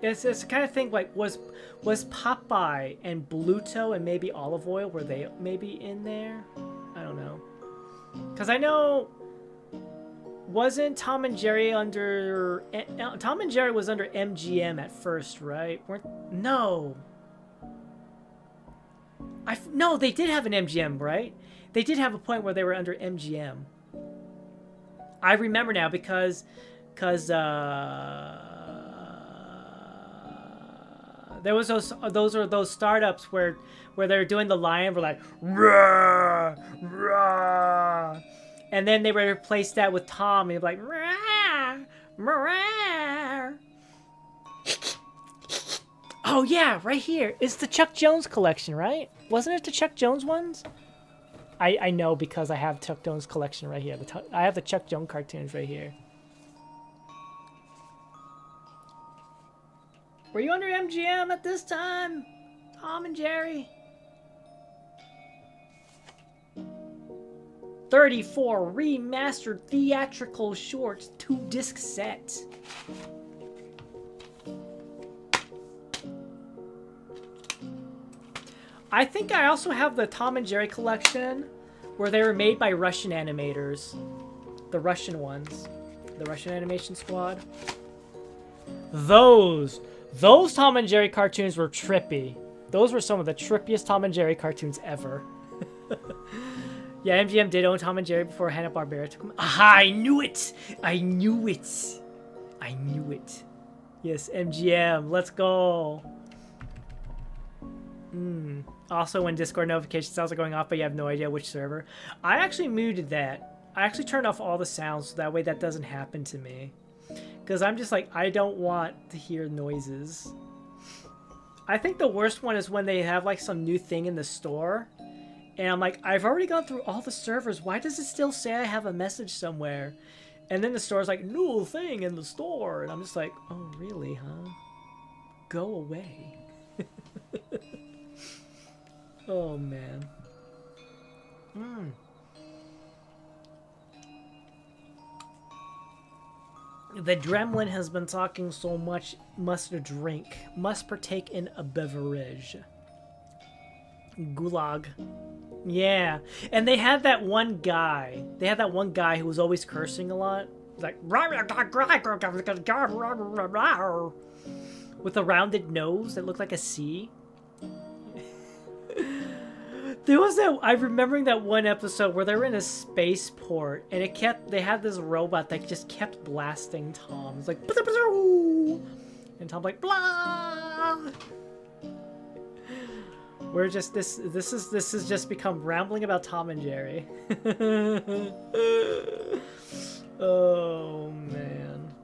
It's the kind of thing like, was Popeye and Bluto and maybe Olive Oil, were they maybe in there? I don't know. Because I know... Wasn't Tom and Jerry under... Tom and Jerry was under MGM at first, right? No. No, they did have an MGM, right? They did have a point where they were under MGM. I remember now because there was those startups where they're doing the lion, we're like, rah, rah. And then they replaced that with Tom, and you're like, rah, Oh yeah, right here. It's the Chuck Jones collection, right? Wasn't it the Chuck Jones ones? I know because I have Chuck Jones collection right here. I have the Chuck Jones cartoons right here. Were you under MGM at this time? Tom and Jerry? 34 remastered theatrical shorts, 2-disc set. I think I also have the Tom and Jerry collection where they were made by Russian animators. The Russian ones. The Russian animation squad. Those Tom and Jerry cartoons were trippy. Those were some of the trippiest Tom and Jerry cartoons ever. Yeah, MGM did own Tom and Jerry before Hanna-Barbera took them. Aha, I knew it! I knew it! I knew it. Yes, MGM, let's go. Also, when Discord notification sounds are going off, but you have no idea which server. I actually muted that. I actually turned off all the sounds so that way that doesn't happen to me. Because I'm just like, I don't want to hear noises. I think the worst one is when they have like some new thing in the store. And I'm like, I've already gone through all the servers. Why does it still say I have a message somewhere? And then the store's like, new thing in the store. And I'm just like, oh, really, huh? Go away. Oh, man. The Dremlin has been talking so much, must drink. Must partake in a beverage. Gulag. Yeah. And they had that one guy. They had that one guy who was always cursing a lot. Like, with a rounded nose that looked like a C. There was that, I'm remembering that one episode where they were in a spaceport and they had this robot that just kept blasting Tom. It's like, and Tom's like, blah. We're just, this has just become rambling about Tom and Jerry. Oh, man.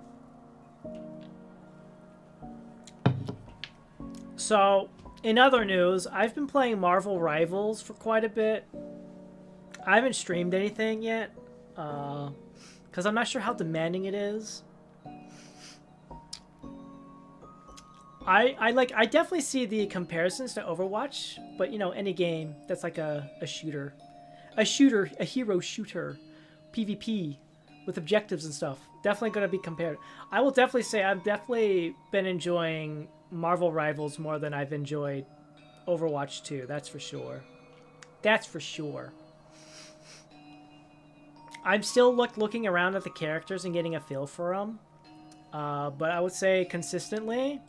So, in other news, I've been playing Marvel Rivals for quite a bit. I haven't streamed anything yet, because I'm not sure how demanding it is. I definitely see the comparisons to Overwatch, but you know, any game that's like a hero shooter, PvP with objectives and stuff, definitely going to be compared. I will definitely say I've definitely been enjoying Marvel Rivals more than I've enjoyed Overwatch 2. That's for sure. That's for sure. I'm still looking around at the characters and getting a feel for them. But I would say consistently,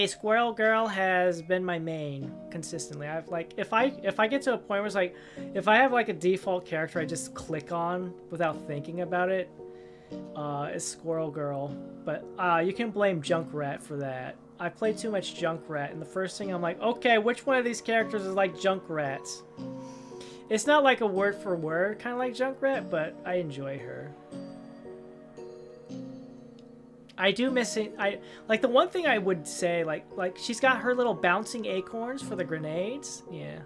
Squirrel Girl has been my main. Consistently, I've like if I get to a point where it's like if I have like a default character I just click on without thinking about it, it's Squirrel Girl. But you can blame Junkrat for that. I play too much Junkrat, and the first thing I'm like, okay, which one of these characters is like Junkrat? It's not like a word for word kind of like Junkrat, but I enjoy her. I do miss it. Like the one thing I would say, like she's got her little bouncing acorns for the grenades. Yeah.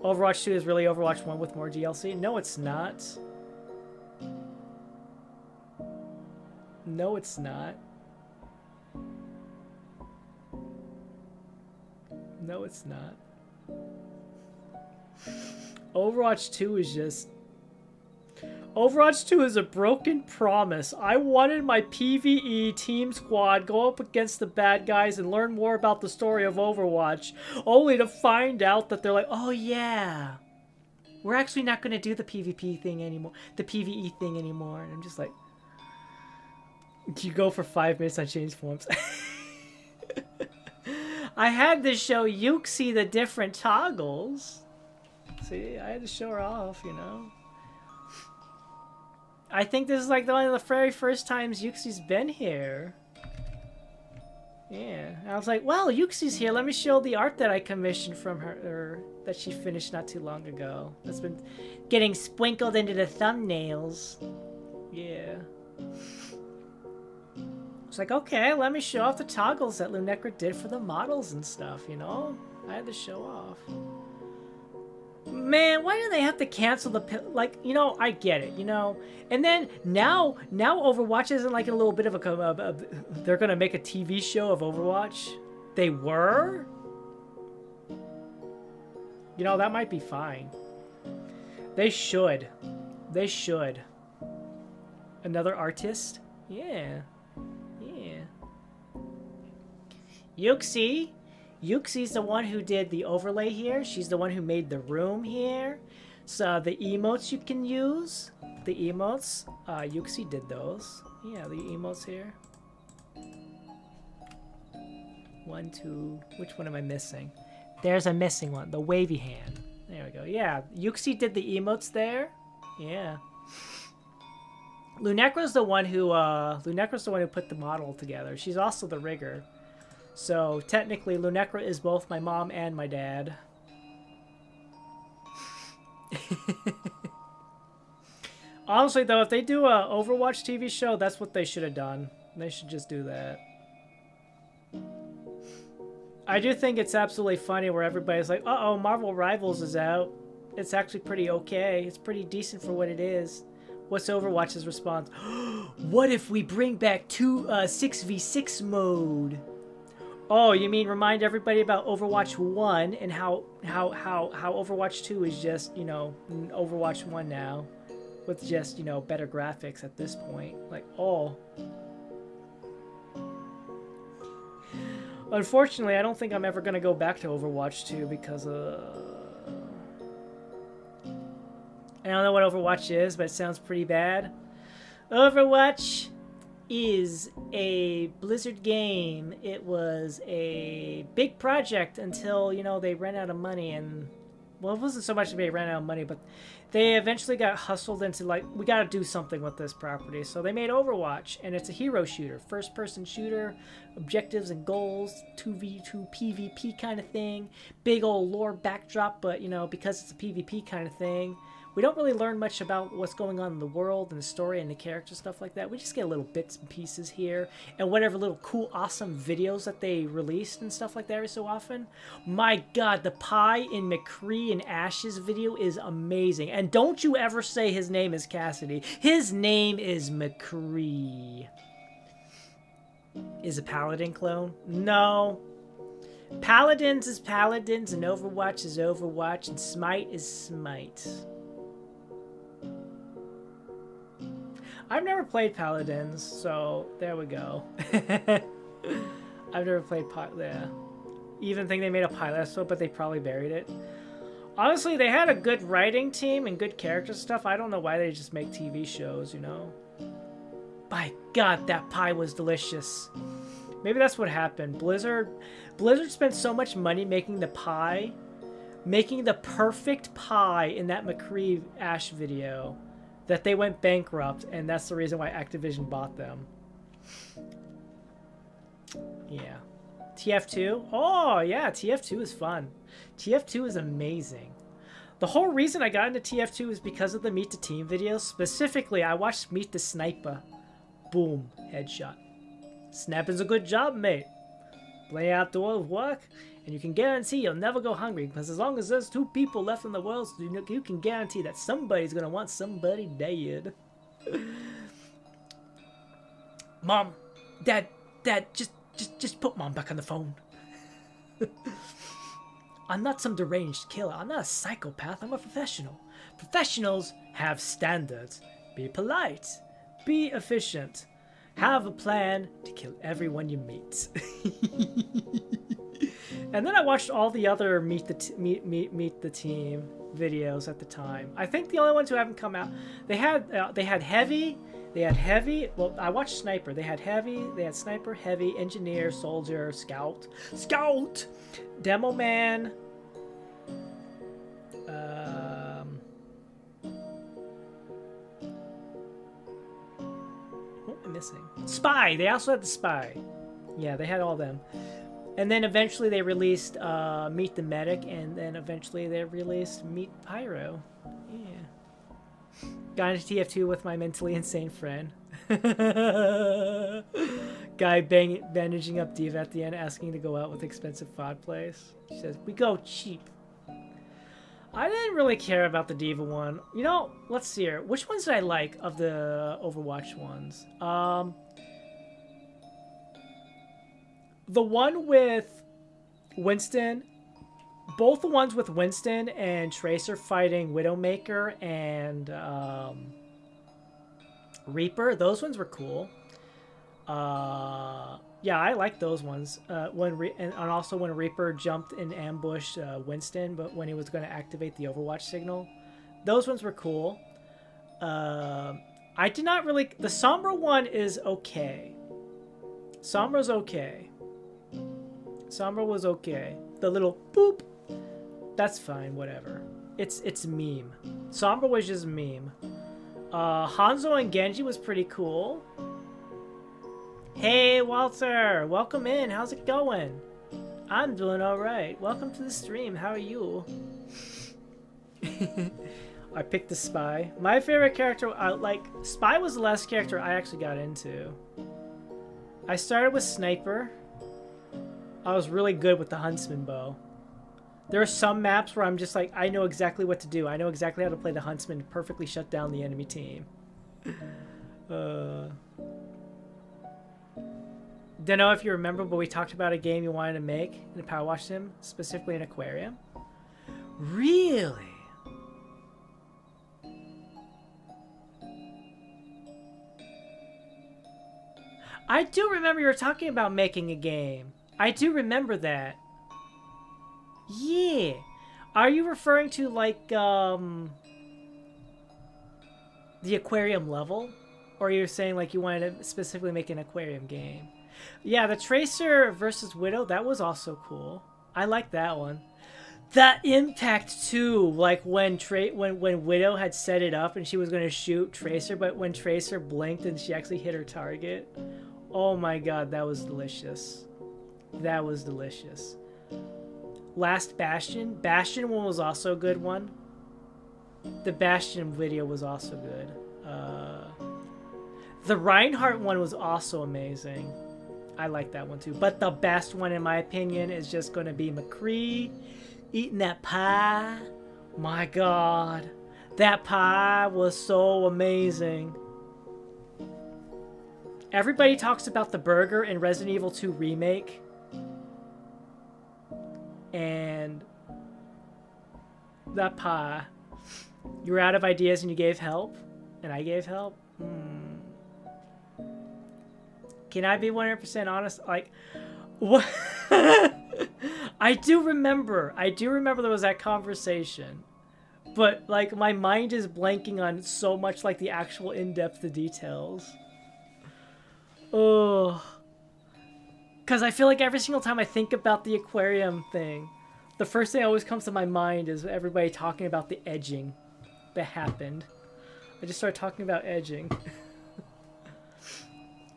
Overwatch 2 is really Overwatch 1 with more DLC. No, it's not. No, it's not. No, it's not. Overwatch 2 is just... Overwatch 2 is a broken promise. I wanted my PvE team squad go up against the bad guys and learn more about the story of Overwatch, only to find out that they're like, oh yeah, we're actually not going to do the PvP thing anymore, the PvE thing anymore. And I'm just like, you go for 5 minutes on change forms. I had to show Yuxi the different toggles. See, I had to show her off, you know. I think this is like one of the very first times Yuxi's been here. Yeah, I was like, well, Yuxi's here. Let me show the art that I commissioned from her, or that she finished not too long ago. That's been getting sprinkled into the thumbnails. Yeah. It's like, okay, let me show off the toggles that Lunecra did for the models and stuff, you know? I had to show off. Man, why do they have to cancel the... Like, you know, I get it, you know? And then, now Overwatch isn't like a little bit of a... They're gonna make a TV show of Overwatch? They were? You know, that might be fine. They should. They should. Another artist? Yeah. Yeah. Yuxi. Yuxi's the one who did the overlay here. She's the one who made the room here. So the emotes you can use. The emotes. Yuxi did those. Yeah, the emotes here. 1, 2. Which one am I missing? There's a missing one. The wavy hand. There we go. Yeah, Yuxi did the emotes there. Yeah. Lunecra's the one who put the model together. She's also the rigger. So technically Lunecra is both my mom and my dad. Honestly though, if they do a Overwatch TV show, that's what they should have done. They should just do that. I do think it's absolutely funny where everybody's like, uh-oh, Marvel Rivals is out. It's actually pretty okay. It's pretty decent for what it is. What's Overwatch's response? What if we bring back 6v6 mode? Oh, you mean remind everybody about Overwatch 1 and how Overwatch 2 is just, you know, Overwatch 1 now. With just, you know, better graphics at this point. Like, oh. Unfortunately, I don't think I'm ever going to go back to Overwatch 2 because I don't know what Overwatch is, but it sounds pretty bad. Overwatch is a Blizzard game. It was a big project until, you know, they ran out of money and... Well, it wasn't so much that they ran out of money, but they eventually got hustled into, like, we got to do something with this property. So they made Overwatch, and it's a hero shooter. First-person shooter, objectives and goals, 2v2 PvP kind of thing. Big old lore backdrop, but, you know, because it's a PvP kind of thing, we don't really learn much about what's going on in the world and the story and the character stuff like that. We just get little bits and pieces here and whatever little cool, awesome videos that they released and stuff like that every so often. My God, the pie in McCree and Ash's video is amazing. And don't you ever say his name is Cassidy. His name is McCree. Is a Paladin clone? No. Paladins is Paladins and Overwatch is Overwatch and Smite is Smite. I've never played Paladins, so there we go. I've never played yeah. Even think they made a pilot episode, but they probably buried it. Honestly, they had a good writing team and good character stuff. I don't know why they just make TV shows, you know? By God, that pie was delicious. Maybe that's what happened. Blizzard spent so much money making the pie, making the perfect pie in that McCree Ash video, that they went bankrupt, and that's the reason why Activision bought them. Yeah. TF2? Oh, yeah, TF2 is fun. TF2 is amazing. The whole reason I got into TF2 is because of the Meet the Team videos. Specifically, I watched Meet the Sniper. Boom. Headshot. Snapping's a good job, mate. Play outdoors work, and you can guarantee you'll never go hungry, because as long as there's 2 people left in the world, you can guarantee that somebody's gonna want somebody dead. Mom, Dad, just put Mom back on the phone. I'm not some deranged killer. I'm not a psychopath. I'm a professional. Professionals have standards. Be polite. Be efficient. Have a plan to kill everyone you meet. And then I watched all the other Meet the Team videos at the time. I think the only ones who haven't come out, they had Heavy. Well, I watched Sniper. They had Heavy. They had Sniper, Heavy, Engineer, Soldier, Scout, Demo Man. What am I missing? Spy. They also had the Spy. Yeah, they had all them. And then eventually they released Meet the Medic, and then eventually they released Meet Pyro. Yeah. Got into TF2 with my mentally insane friend. Guy bandaging up Diva at the end, asking to go out with expensive FOD plays. She says, we go cheap. I didn't really care about the Diva one. You know, let's see here. Which ones did I like of the Overwatch ones? The one with Winston, both the ones with Winston and Tracer fighting Widowmaker and Reaper, those ones were cool. Yeah, I like those ones. And also when Reaper jumped and ambushed Winston, but when he was going to activate the Overwatch signal, those ones were cool. I did not really. The Sombra one is okay. Sombra's okay. Sombra was okay. The little boop, that's fine. Whatever. It's meme. Sombra was just meme. Hanzo and Genji was pretty cool. Hey, Walter! Welcome in. How's it going? I'm doing alright. Welcome to the stream. How are you? I picked the Spy. My favorite character, Spy was the last character I actually got into. I started with Sniper. I was really good with the Huntsman bow. There are some maps where I'm just like, I know exactly what to do. I know exactly how to play the Huntsman to perfectly shut down the enemy team. Don't know if you remember, but we talked about a game you wanted to make in a Power Wash Sim, specifically an aquarium. Really? I do remember you were talking about making a game. I do remember that. Yeah. Are you referring to, like, the aquarium level? Or are you saying, like, you wanted to specifically make an aquarium game? Yeah, the Tracer versus Widow, that was also cool. I like that one. That impact, too, like, when Widow had set it up and she was going to shoot Tracer, but when Tracer blinked and she actually hit her target. Oh my god, that was delicious. That was delicious. Last Bastion. Bastion one was also a good one. The Bastion video was also good. The Reinhardt one was also amazing. I like that one too. But the best one, in my opinion, is just going to be McCree eating that pie. My god. That pie was so amazing. Everybody talks about the burger in Resident Evil 2 Remake. And that pie. You were out of ideas and you gave help? And I gave help? Can I be 100% honest? Like, what? I do remember there was that conversation. But, like, my mind is blanking on so much, like, the actual in-depth details. Oh. Because I feel like every single time I think about the aquarium thing, the first thing that always comes to my mind is everybody talking about the edging that happened. I just started talking about edging.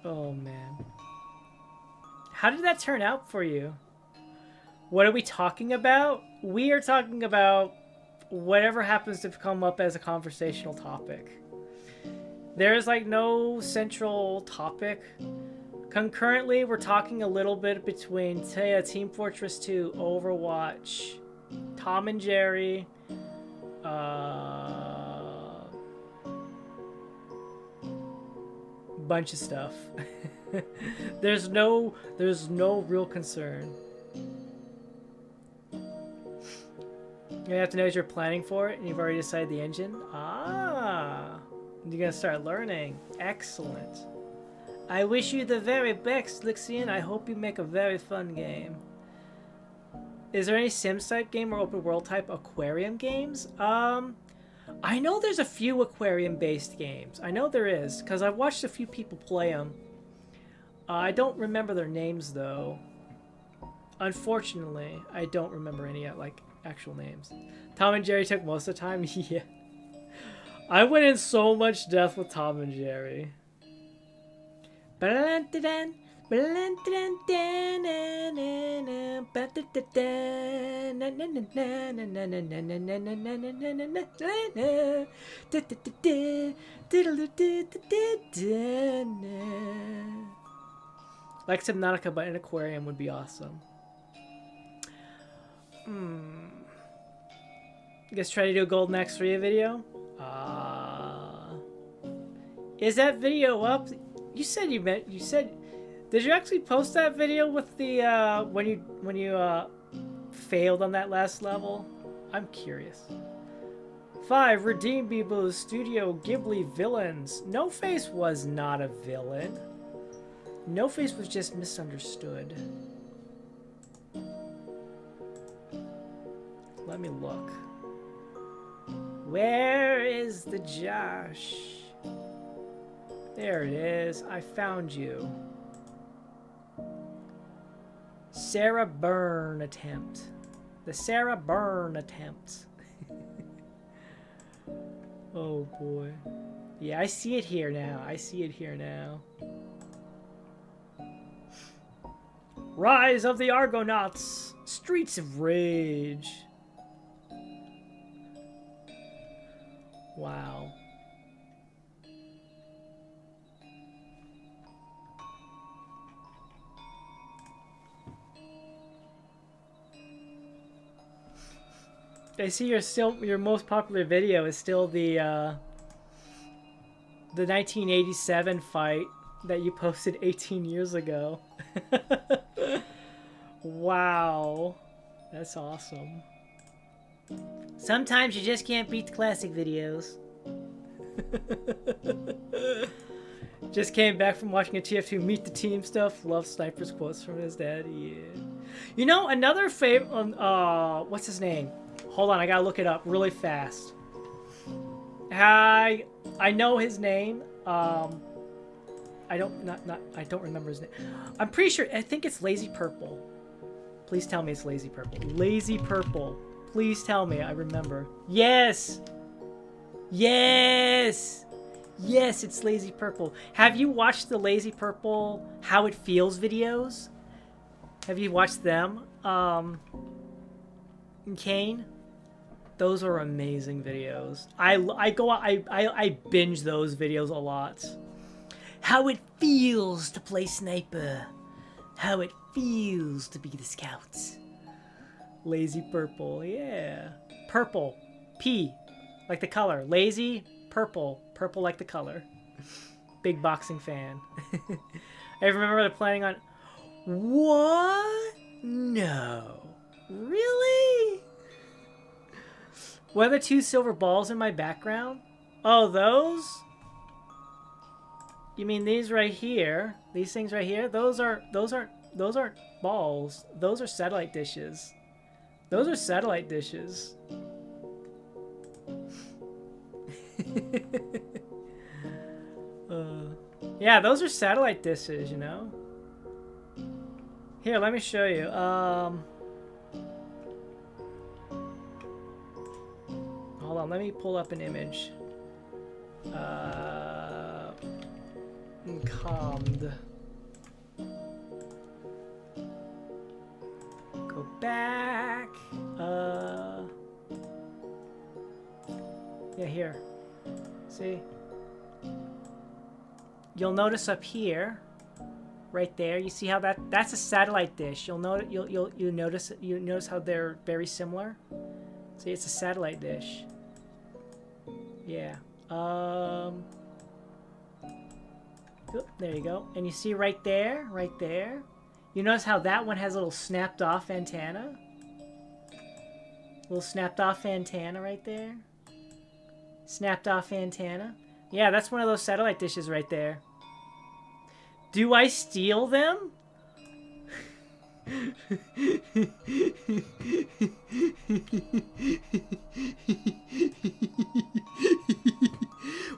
Oh, man. How did that turn out for you? What are we talking about? We are talking about whatever happens to come up as a conversational topic. There's, like, no central topic. Concurrently, we're talking a little bit between Team Fortress 2, Overwatch, Tom and Jerry, bunch of stuff. There's no real concern. You have to know as you're planning for it and you've already decided the engine. Ah, you're gonna start learning. Excellent. I wish you the very best, Lixian. I hope you make a very fun game. Is there any Sims type game or open world type aquarium games? I know there's a few aquarium based games. I know there is, because I've watched a few people play them. I don't remember their names though. Unfortunately, I don't remember any like actual names. Tom and Jerry took most of the time. Yeah. I went in so much depth with Tom and Jerry. Like Subnautica, but an aquarium would be awesome. You guys try to do a Golden X3 video? Is that video up? You said did you actually post that video with the when you failed on that last level? I'm curious. 5 Redeemable Studio Ghibli villains. No Face was not a villain. No Face was just misunderstood. Let me look. Where is the Josh? There it is. I found you. Sarah Byrne attempt. The Sarah Byrne attempt. Oh boy. Yeah, I see it here now. I see it here now. Rise of the Argonauts. Streets of Rage. Wow. I see your most popular video is still the 1987 fight that you posted 18 years ago. Wow. That's awesome. Sometimes you just can't beat the classic videos. Just came back from watching a TF2 Meet the Team stuff. Love Sniper's quotes from his dad. Yeah. You know, another favorite... what's his name? Hold on, I gotta look it up really fast. I know his name. I don't remember his name. I'm pretty sure. I think it's Lazy Purple. Please tell me it's Lazy Purple. Lazy Purple. Please tell me I remember. Yes. Yes. Yes, it's Lazy Purple. Have you watched the Lazy Purple How It Feels videos? Have you watched them? Kane? Those are amazing videos. I binge those videos a lot. How it feels to play sniper. How it feels to be the scouts. Lazy Purple, yeah. Purple. P. Like the color. Lazy, purple. Purple like the color. Big boxing fan. I remember they're planning on... What? No. Really? What are the 2 silver balls in my background? Oh, those? You mean these right here? These things right here? Those aren't balls. Those are satellite dishes. Those are satellite dishes. Yeah, those are satellite dishes, you know? Here, let me show you. Hold on, let me pull up an image. Calmed. Go back. Yeah, here. See? You'll notice up here, right there. You see how that's a satellite dish. You'll notice how they're very similar. See, it's a satellite dish. Yeah. There you go. And you see right there. You notice how that one has a little snapped off antenna? Little snapped off antenna right there. Snapped off antenna. Yeah, that's one of those satellite dishes right there. Do I steal them?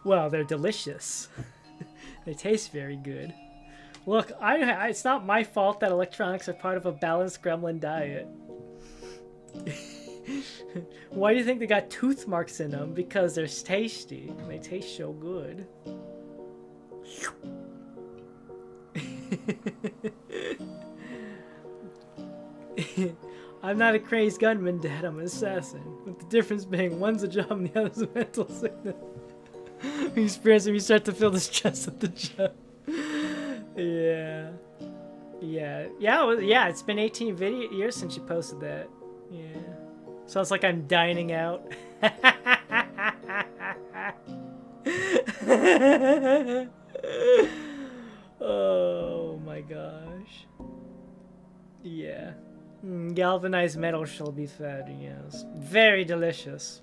Well, they're delicious. They taste very good. Look, it's not my fault that electronics are part of a balanced gremlin diet. Why do you think they got tooth marks in them? Because they're tasty. They taste so good. I'm not a crazed gunman, Dad. I'm an assassin. With the difference being one's a job and the other's a mental sickness. You experience it, you start to feel the stress of the job. Yeah. Yeah, it's been 18 years since you posted that. Yeah. Sounds like I'm dining out. Oh my gosh. Yeah. Galvanized metal shall be fed, yes. Very delicious.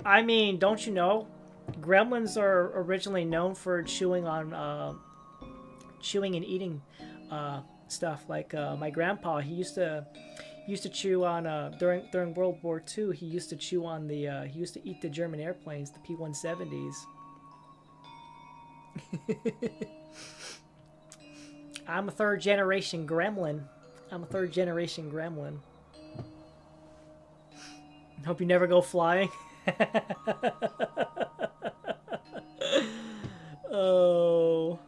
I mean, don't you know? Gremlins are originally known for chewing on, chewing and eating stuff. Like my grandpa, he used to chew on during World War II. He used to chew on the he used to eat the German airplanes, the P-170s. I'm a third generation gremlin. Hope you never go flying. Oh,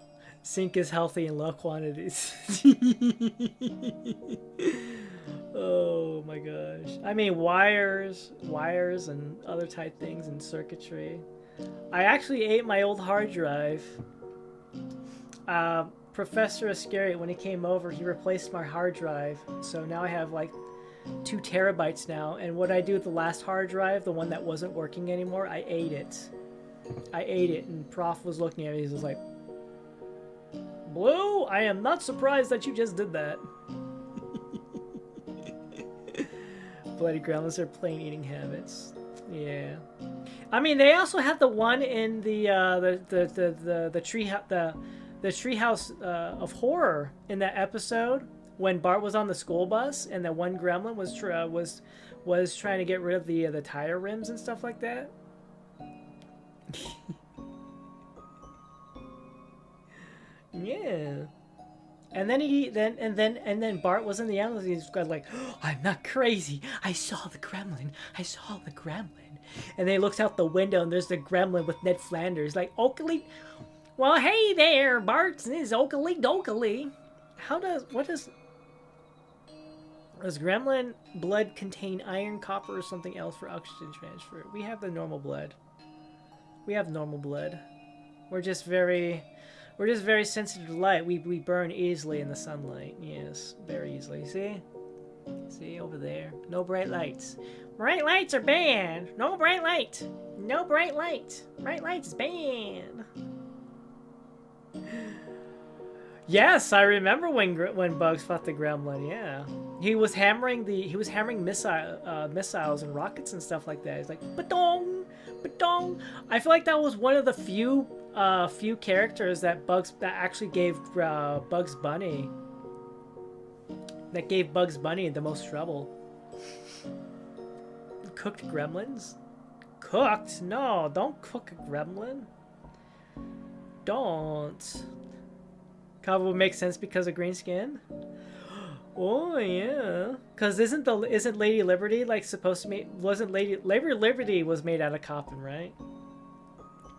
sink is healthy in low quantities. Oh my gosh. I mean, wires and other type things and circuitry. I actually ate my old hard drive. Professor Iscariot, when he came over, he replaced my hard drive. So now I have like 2 terabytes now. And what I do with the last hard drive, the one that wasn't working anymore, I ate it. And Prof was looking at me. He was like, Blue, I am not surprised that you just did that. Bloody gremlins are plain eating habits. Yeah. I mean, they also had the one in the treehouse of horror in that episode when Bart was on the school bus and the one gremlin was trying to get rid of the tire rims and stuff like that. Yeah. And then Bart was in the ambulance. He's got like, oh, I'm not crazy. I saw the gremlin. And they looked out the window and there's the gremlin with Ned Flanders. Like, Oakley. Well, hey there, Bart. This is Oakley Dokley. Does gremlin blood contain iron, copper, or something else for oxygen transfer? We have the normal blood. We're just very sensitive to light. We burn easily in the sunlight. Yes, very easily. See over there. No bright lights. Bright lights are banned. No bright light. Bright lights is banned. Yes, I remember when Bugs fought the gremlin. Yeah, he was hammering missiles and rockets and stuff like that. He's like, ba-dong, ba-dong. I feel like that was one of the few characters that actually gave Bugs Bunny the most trouble. Cooked gremlins? Cooked? No, don't cook a gremlin. Don't. Cover would make sense because of green skin. Oh yeah, because isn't Lady Liberty like supposed to be? Wasn't Lady Liberty was made out of cotton, right?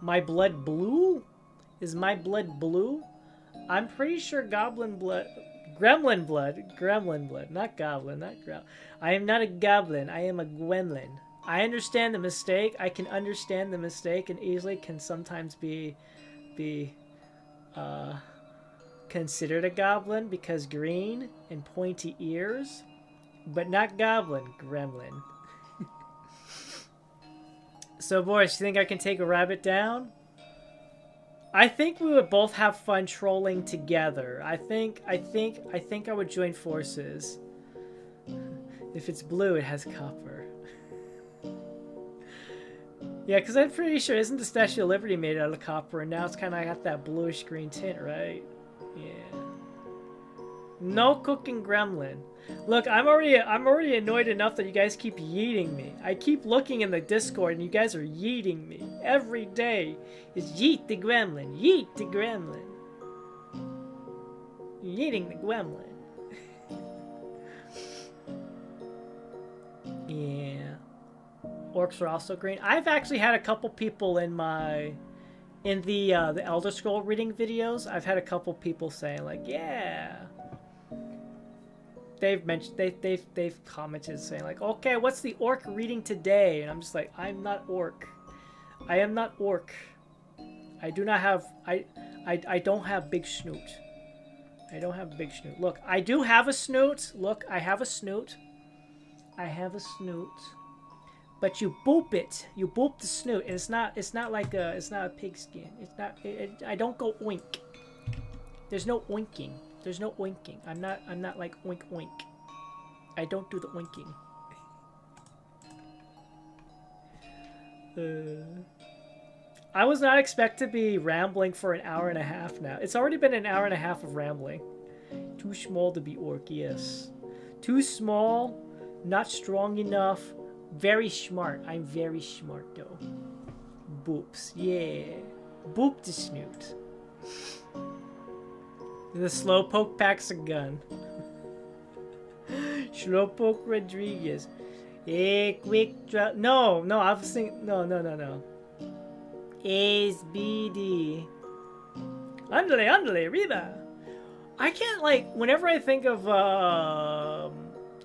My blood blue? Is my blood blue? I'm pretty sure gremlin blood, not goblin, not growl. I am not a goblin. I am a gremlin. I understand the mistake. I can understand the mistake, and easily can sometimes be considered a goblin because green and pointy ears, but not goblin, gremlin. So, Boris, you think I can take a rabbit down? I think we would both have fun trolling together. I think I would join forces. If it's blue, it has copper. Yeah, because I'm pretty sure, isn't the Statue of Liberty made out of copper, and now it's kind of got that bluish green tint, right? Yeah. No cooking gremlin. Look, I'm already annoyed enough that you guys keep yeeting me. I keep looking in the Discord and you guys are yeeting me. Every day is yeet the gremlin, yeet the gremlin. Yeeting the gremlin. Yeah. Orcs are also green. I've actually had a couple people in the Elder Scroll reading videos. I've had a couple people saying like, yeah. they've commented saying like, okay, what's the orc reading today? And I'm just like, I'm not orc. I am not orc. I do not have I don't have big snoot. I don't have big snoot. Look, I do have a snoot. Look, I have a snoot. I have a snoot. But you boop it. You boop the snoot. And it's not like it's not a pigskin. It's not I don't go oink. There's no oinking. There's no oinking. I'm not like oink oink. I don't do the oinking. I was not expected to be rambling for an hour and a half now. It's already been an hour and a half of rambling. Too small to be orc, yes. Too small, not strong enough, very smart. I'm very smart though. Boops, yeah. Boop the snoot. The slowpoke packs a gun. Slowpoke Rodriguez. Hey, quick drop. No, I was thinking. No. Ace BD. Andale, Riva. I can't, like, whenever I think of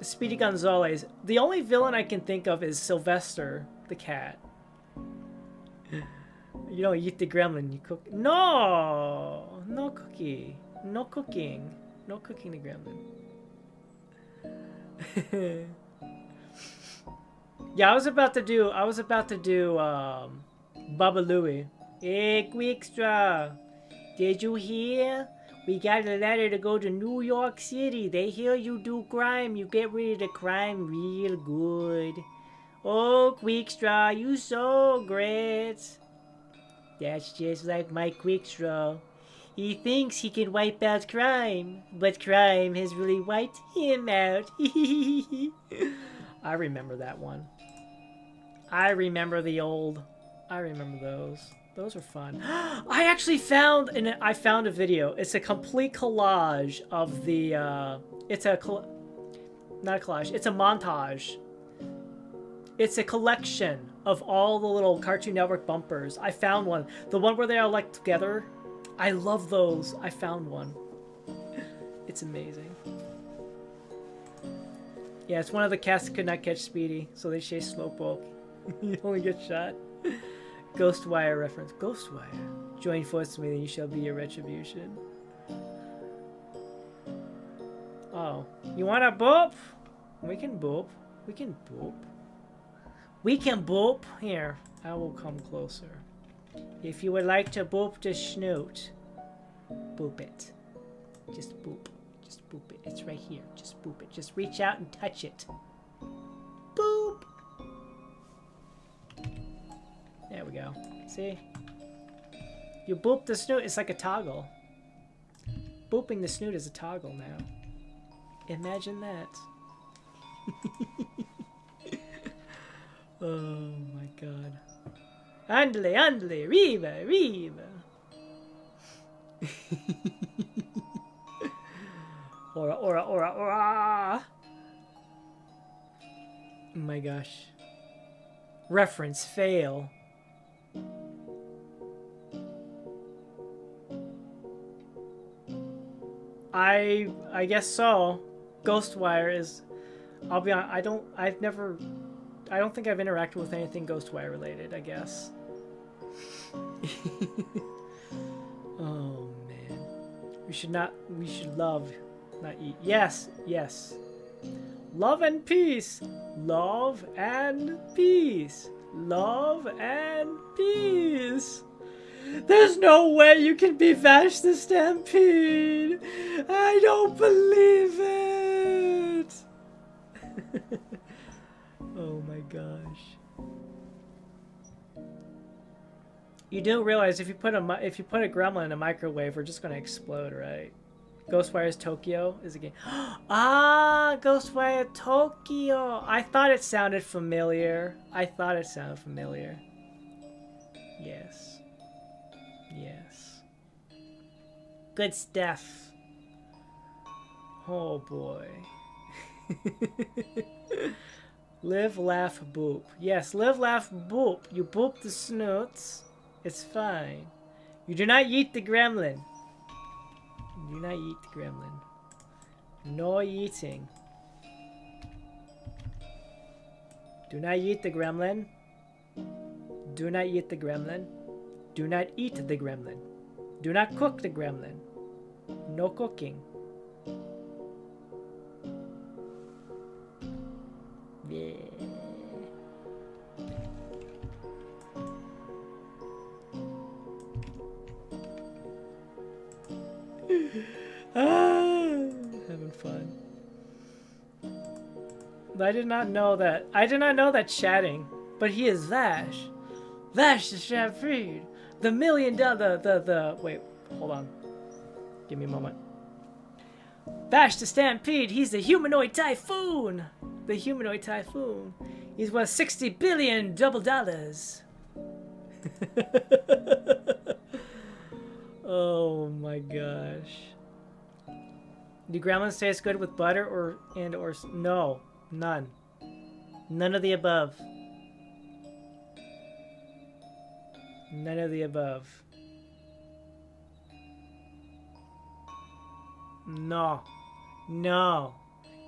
Speedy Gonzalez, the only villain I can think of is Sylvester the cat. You don't eat the gremlin, you cook. No cookie. No cooking. No cooking the gremlin. Yeah, I was about to do Baba Louie. Hey, Quickstra. Did you hear? We got a letter to go to New York City. They hear you do crime. You get rid of the crime real good. Oh, Quickstra, you so great. That's just like my Quickstra. He thinks he can wipe out crime, but crime has really wiped him out. I remember that one. I remember those. Those are fun. I actually found a video. It's a complete collage of the not a collage. It's a montage. It's a collection of all the little Cartoon Network bumpers. I found one. The one where they are like together. I love those. I found one. It's amazing. Yeah, it's one of the cats that could not catch Speedy, so they chase Slowpoke. You only get shot. Ghostwire reference. Ghostwire. Join forces with me, then you shall be your retribution. Oh. You wanna boop? We can boop. We can boop. We can boop. Here, I will come closer. If you would like to boop the snoot, boop it. Just boop. Just boop it. It's right here. Just boop it. Just reach out and touch it. Boop. There we go. See? You boop the snoot. It's like a toggle. Booping the snoot is a toggle now. Imagine that. Oh my god. Andale, Riva. Ora. Oh my gosh. Reference fail. I guess so. Ghostwire is. I'll be honest. I don't think I've interacted with anything Ghostwire related. I guess. Oh man. We should love, not eat. Yes. Love and peace. Love and peace. Love and peace. There's no way you can be Vash the Stampede. I don't believe it. Oh my gosh. You do realize if you put a gremlin in a microwave, we're just gonna explode, right? Ghostwire's Tokyo is a game. Ah, Ghostwire Tokyo. I thought it sounded familiar. Yes. Good stuff. Oh boy. Live, laugh, boop. Yes, live, laugh, boop. You boop the snoots. It's fine. You do not eat the gremlin. Do not eat the gremlin. No eating. Do not eat the gremlin. Do not eat the gremlin. Do not eat the gremlin. Do not cook the gremlin. No cooking. Yeah. Having fun. I did not know that chatting, but he is Vash. Vash the Stampede. The $1,000,000 wait, hold on. Give me a moment. Vash the Stampede, he's the humanoid typhoon. The humanoid typhoon. He's worth 60 billion double dollars. Oh my gosh. Do gremlins taste good with butter or no? None. None of the above. None of the above. No. No.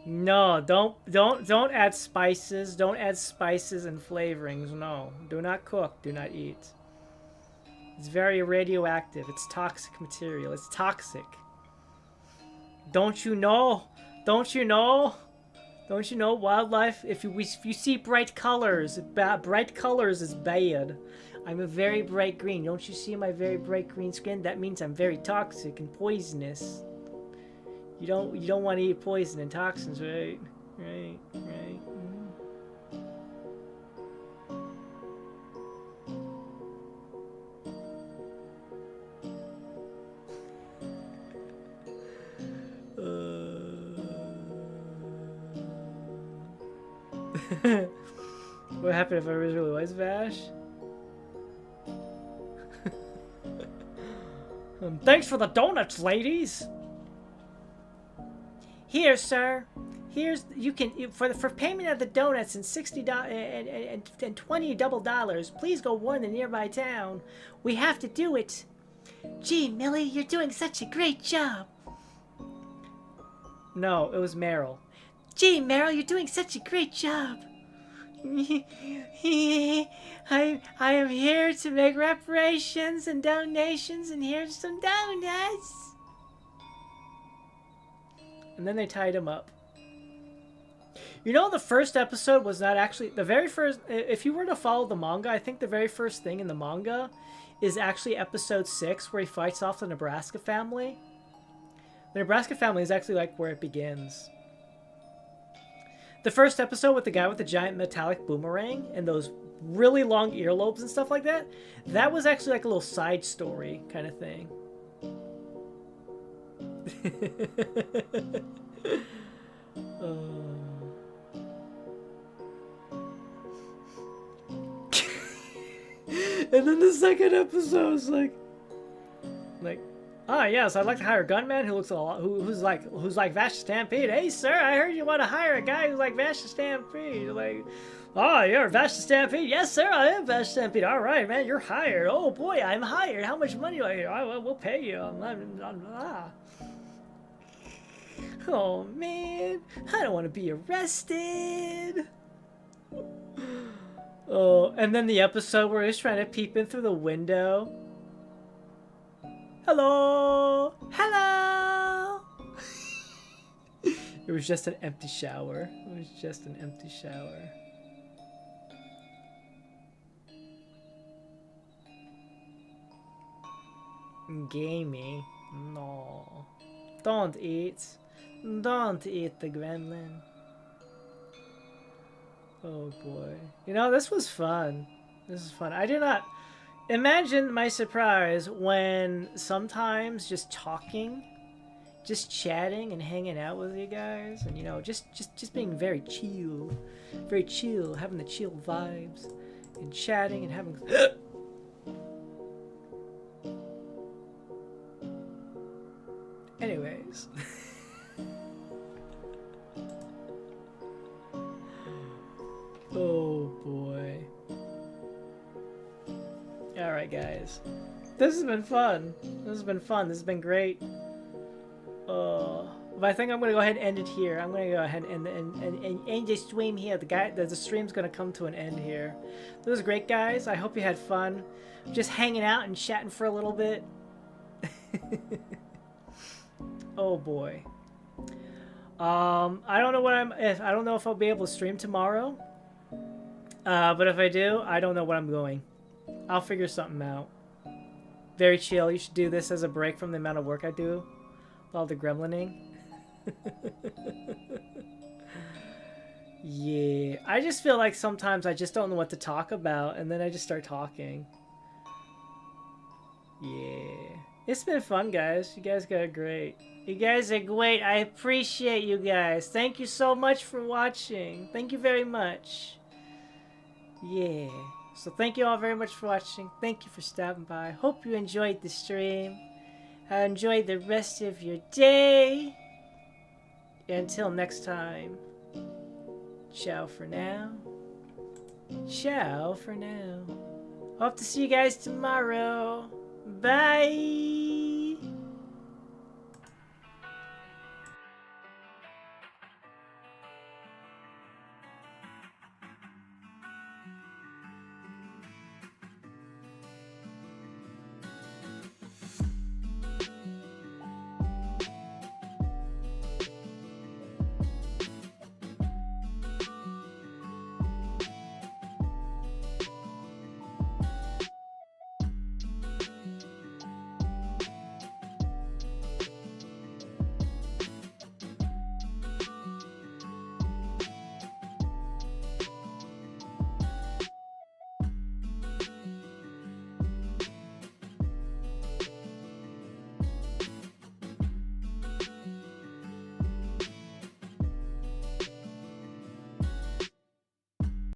No, don't add spices. Don't add spices and flavorings. No. Do not cook. Do not eat. It's very radioactive. It's toxic material. It's toxic. Don't you know? Don't you know? Don't you know wildlife? If you see bright colors, bright colors is bad. I'm a very bright green. Don't you see my very bright green skin? That means I'm very toxic and poisonous. You don't want to eat poison and toxins, right? Right. What happened if I really was Vash? Thanks for the donuts, ladies. Here, sir. Here's you can for payment of the donuts and $60 and 20 double dollars. Please go warn the nearby town. We have to do it. Gee, Millie, you're doing such a great job. No, it was Meryl. Gee, Meryl, you're doing such a great job. I am here to make reparations and donations, and here's some donuts. And then they tied him up. You know, the first episode was not actually the very first. If you were to follow the manga, I think the very first thing in the manga is actually episode 6, where he fights off the Nebraska family. The Nebraska family is actually like where it begins. The first episode with the guy with the giant metallic boomerang and those really long earlobes and stuff like that, that was actually like a little side story kind of thing. And then the second episode is like, ah, yes, I'd like to hire a gunman who looks a lot, who's like Vash the Stampede. Hey, sir, I heard you want to hire a guy who's like Vash the Stampede. Like, oh, you're Vash the Stampede? Yes, sir, I am Vash the Stampede. All right, man, you're hired. Oh boy, I'm hired. How much money do I? We'll pay you. Oh man, I don't want to be arrested. Oh, and then the episode where he's trying to peep in through the window. Hello! Hello! It was just an empty shower. It was just an empty shower. Gamey. No. Don't eat. Don't eat the gremlin. Oh boy. You know, this was fun. This is fun. I did not imagine my surprise when sometimes just talking, just chatting and hanging out with you guys, and you know, just being very chill, having the chill vibes, and chatting and having. Anyways. Oh boy. Alright guys. This has been fun. This has been fun. This has been great. But but I think I'm gonna go ahead and end it here. I'm gonna go ahead and end the stream here. The stream's gonna come to an end here. That was great, guys. I hope you had fun. Just hanging out and chatting for a little bit. Oh boy. I don't know I don't know if I'll be able to stream tomorrow. But if I do, I don't know what I'm going. I'll figure something out. Very chill. You should do this as a break from the amount of work I do. All the gremlining. Yeah. I just feel like sometimes I just don't know what to talk about, and then I just start talking. Yeah. It's been fun, guys. You guys got great. You guys are great. I appreciate you guys. Thank you so much for watching. Thank you very much. Yeah. So thank you all very much for watching. Thank you for stopping by. Hope you enjoyed the stream. Enjoy the rest of your day. Until next time. Ciao for now. Ciao for now. Hope to see you guys tomorrow. Bye.